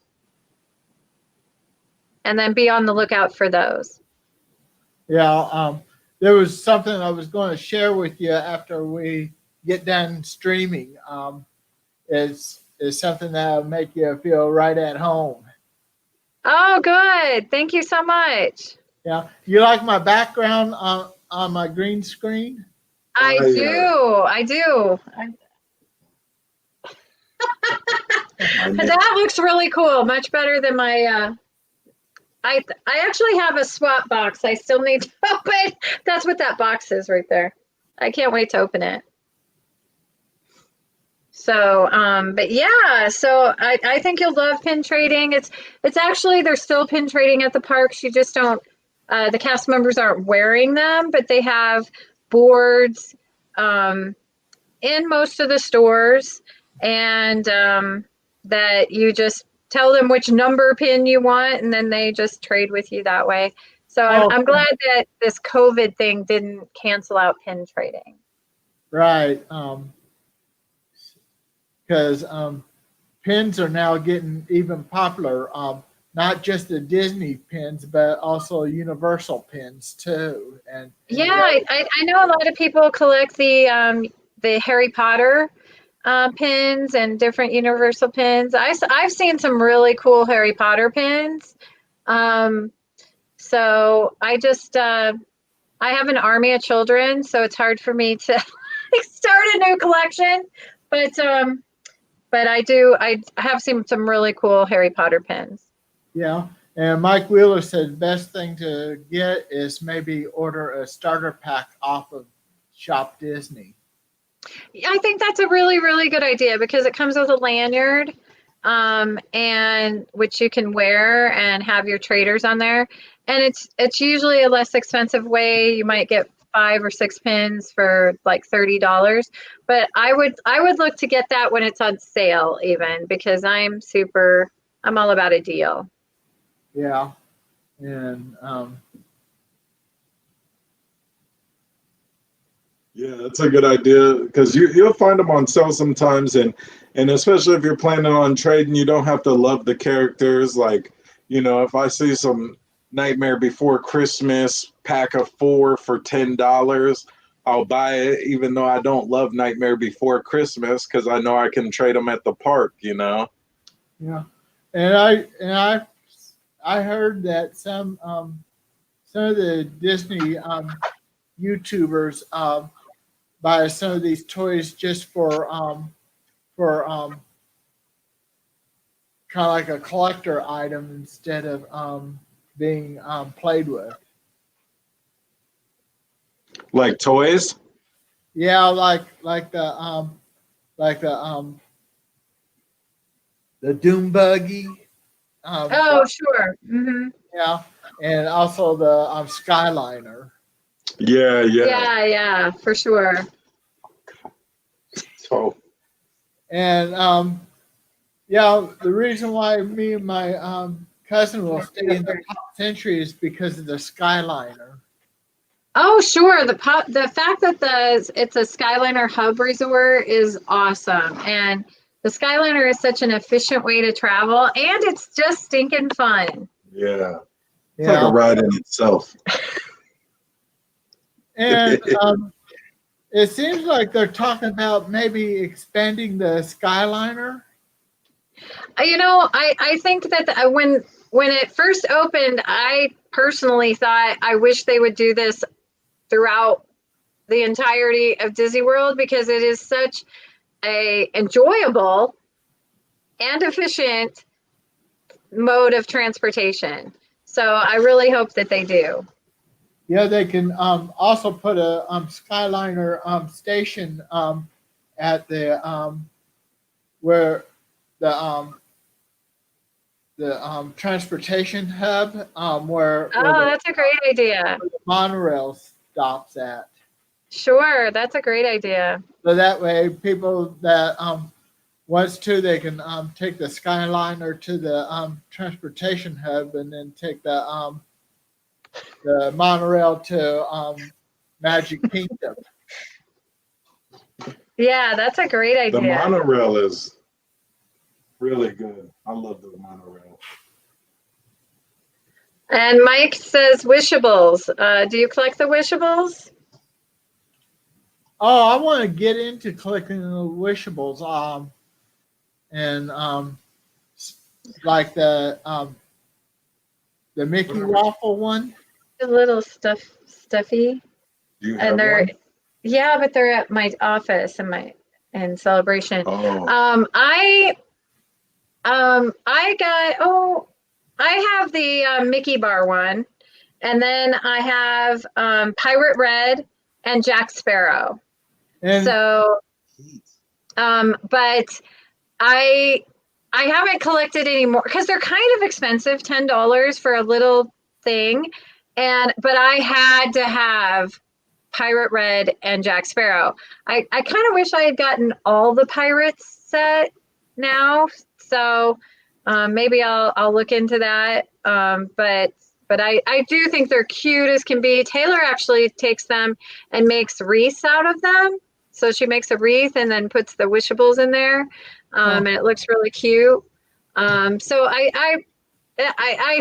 Speaker 2: And then be on the lookout for those.
Speaker 1: Yeah. There was something I was going to share with you after we get done streaming. Is something that'll make you feel right at home.
Speaker 2: Oh, good. Thank you so much.
Speaker 1: Yeah. You like my background on my green screen?
Speaker 2: I do. That looks really cool. Much better than my I actually have a swap box I still need to open. That's what that box is right there. I can't wait to open it. So, but yeah, so I think you'll love pin trading. It's actually, they're still pin trading at the parks. You just don't, the cast members aren't wearing them, but they have boards in most of the stores, and that you just tell them which number pin you want, and then they just trade with you that way. So I'm glad that this COVID thing didn't cancel out pin trading.
Speaker 1: Right. Because pins are now getting even popular. Not just the Disney pins, but also Universal pins too. And
Speaker 2: yeah, I know a lot of people collect the Harry Potter pins and different Universal pins. I've seen some really cool Harry Potter pins. So I have an army of children, so it's hard for me to start a new collection. But I have seen some really cool Harry Potter pins.
Speaker 1: Yeah. And Mike Wheeler said the best thing to get is maybe order a starter pack off of Shop Disney.
Speaker 2: I think that's a really, really good idea because it comes with a lanyard, and which you can wear and have your traders on there. And it's usually a less expensive way. You might get 5 or 6 pins for like $30. But I would look to get that when it's on sale even, because I'm all about a deal.
Speaker 1: Yeah. And
Speaker 3: yeah, that's a good idea because you'll find them on sale sometimes, and especially if you're planning on trading, you don't have to love the characters. Like, if I see some Nightmare Before Christmas pack of 4 for $10, I'll buy it, even though I don't love Nightmare Before Christmas, because I know I can trade them at the park.
Speaker 1: Yeah. And I heard that some of the Disney YouTubers buy some of these toys just for kind of like a collector item instead of being played with.
Speaker 3: Like toys?
Speaker 1: Yeah, like the Doom Buggy.
Speaker 2: Oh, sure. Mm-hmm.
Speaker 1: Yeah, and also the Skyliner.
Speaker 3: Yeah,
Speaker 2: for sure.
Speaker 3: So,
Speaker 1: and the reason why me and my cousin will stay in the Pop Century is because of the Skyliner.
Speaker 2: Oh, sure. The fact that it's a Skyliner hub resort is awesome, and the Skyliner is such an efficient way to travel, and it's just stinking fun.
Speaker 3: yeah. It's like a ride in itself.
Speaker 1: And it seems like they're talking about maybe expanding the Skyliner.
Speaker 2: I think that when it first opened, I personally thought I wish they would do this throughout the entirety of Disney World, because it is such a enjoyable and efficient mode of transportation. So I really hope that they do.
Speaker 1: Yeah, they can also put a Skyliner station at the where the transportation hub where
Speaker 2: Oh,
Speaker 1: the
Speaker 2: that's a great idea.
Speaker 1: monorail stops at.
Speaker 2: Sure, that's a great idea.
Speaker 1: So that way, people that wants to, they can take the Skyliner to the transportation hub, and then take the monorail to Magic Kingdom.
Speaker 2: Yeah, that's a great
Speaker 3: The
Speaker 2: idea.
Speaker 3: monorail is really good. I love the monorail.
Speaker 2: And Mike says wishables. Do you collect the wishables?
Speaker 1: Oh, I want to get into collecting the wishables. And like the Mickey Waffle one.
Speaker 2: The little stuffy.
Speaker 3: Do you have
Speaker 2: And they're
Speaker 3: one?
Speaker 2: yeah, but they're at my office in Celebration.
Speaker 3: Oh,
Speaker 2: I have the Mickey Bar one, and then I have Pirate Red and Jack Sparrow.
Speaker 1: And
Speaker 2: So, but I haven't collected anymore because they're kind of expensive, $10 for a little thing, but I had to have Pirate Red and Jack Sparrow. I kind of wish I had gotten all the pirates set now, so maybe I'll look into that. But I do think they're cute as can be. Taylor actually takes them and makes wreaths out of them. So she makes a wreath and then puts the wishables in there, and it looks really cute. So I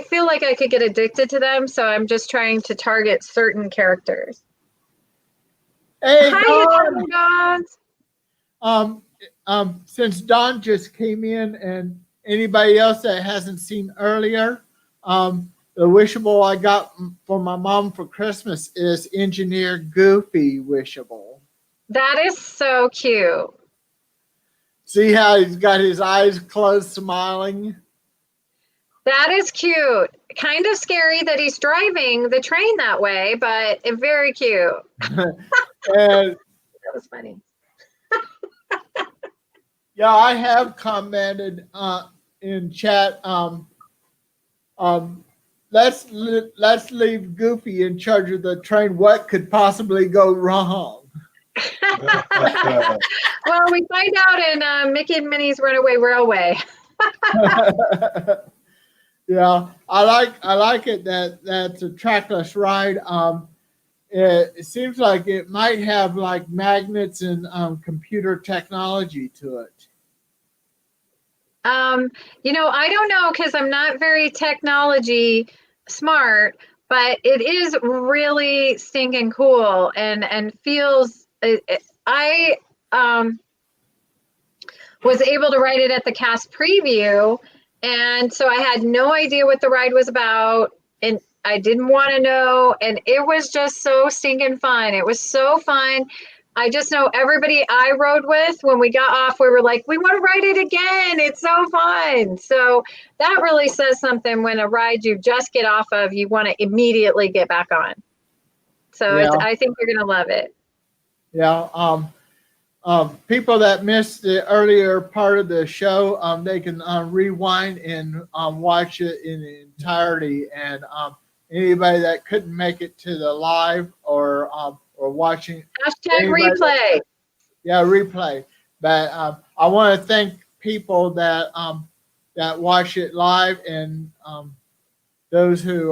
Speaker 2: feel like I could get addicted to them. So I'm just trying to target certain characters.
Speaker 1: hey,
Speaker 2: Hi,
Speaker 1: Dawn. Since Don just came in, and anybody else that hasn't seen earlier, the wishable I got for my mom for Christmas is Engineer Goofy wishable.
Speaker 2: That is so cute.
Speaker 1: See how he's got his eyes closed, smiling.
Speaker 2: That is cute. Kind of scary that he's driving the train that way, but very cute.
Speaker 1: And
Speaker 2: That was funny.
Speaker 1: yeah, I have commented in chat. Let's leave Goofy in charge of the train. What could possibly go wrong?
Speaker 2: Well, we find out in Mickey and Minnie's Runaway Railway.
Speaker 1: Yeah, I like it that that's a trackless ride. It seems like it might have like magnets and computer technology to it.
Speaker 2: I don't know because I'm not very technology smart, but it is really stinking cool and feels. I was able to write it at the cast preview, and so I had no idea what the ride was about, and I didn't want to know, and it was just so stinking fun. It was so fun. I just know everybody I rode with, when we got off, we were like, we want to ride it again. It's so fun. So that really says something when a ride you just get off of, you want to immediately get back on. So
Speaker 1: Yeah.
Speaker 2: I think you're going to love it.
Speaker 1: Yeah. People that missed the earlier part of the show, they can rewind and watch it in the entirety. And anybody that couldn't make it to the live or watching,
Speaker 2: Hashtag
Speaker 1: anybody
Speaker 2: replay.
Speaker 1: yeah, replay. But I want to thank people that that watch it live, and those who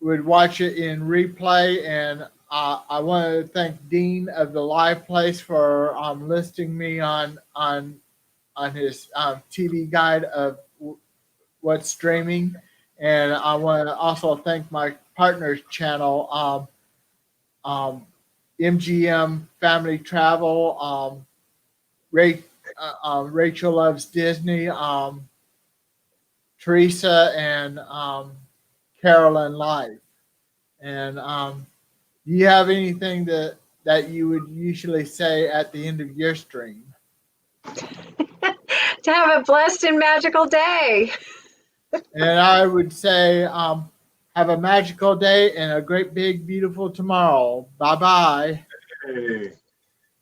Speaker 1: would watch it in replay. And I want to thank Dean of the Live Place for listing me on his TV guide of what's streaming. And I want to also thank my partner's channel, MGM Family Travel, Rachel Loves Disney, Teresa, and Carolyn Life. And do you have anything that you would usually say at the end of your stream?
Speaker 2: To have a blessed and magical day.
Speaker 1: And I would say, have a magical day and a great, big, beautiful tomorrow. Bye bye.
Speaker 3: Hey.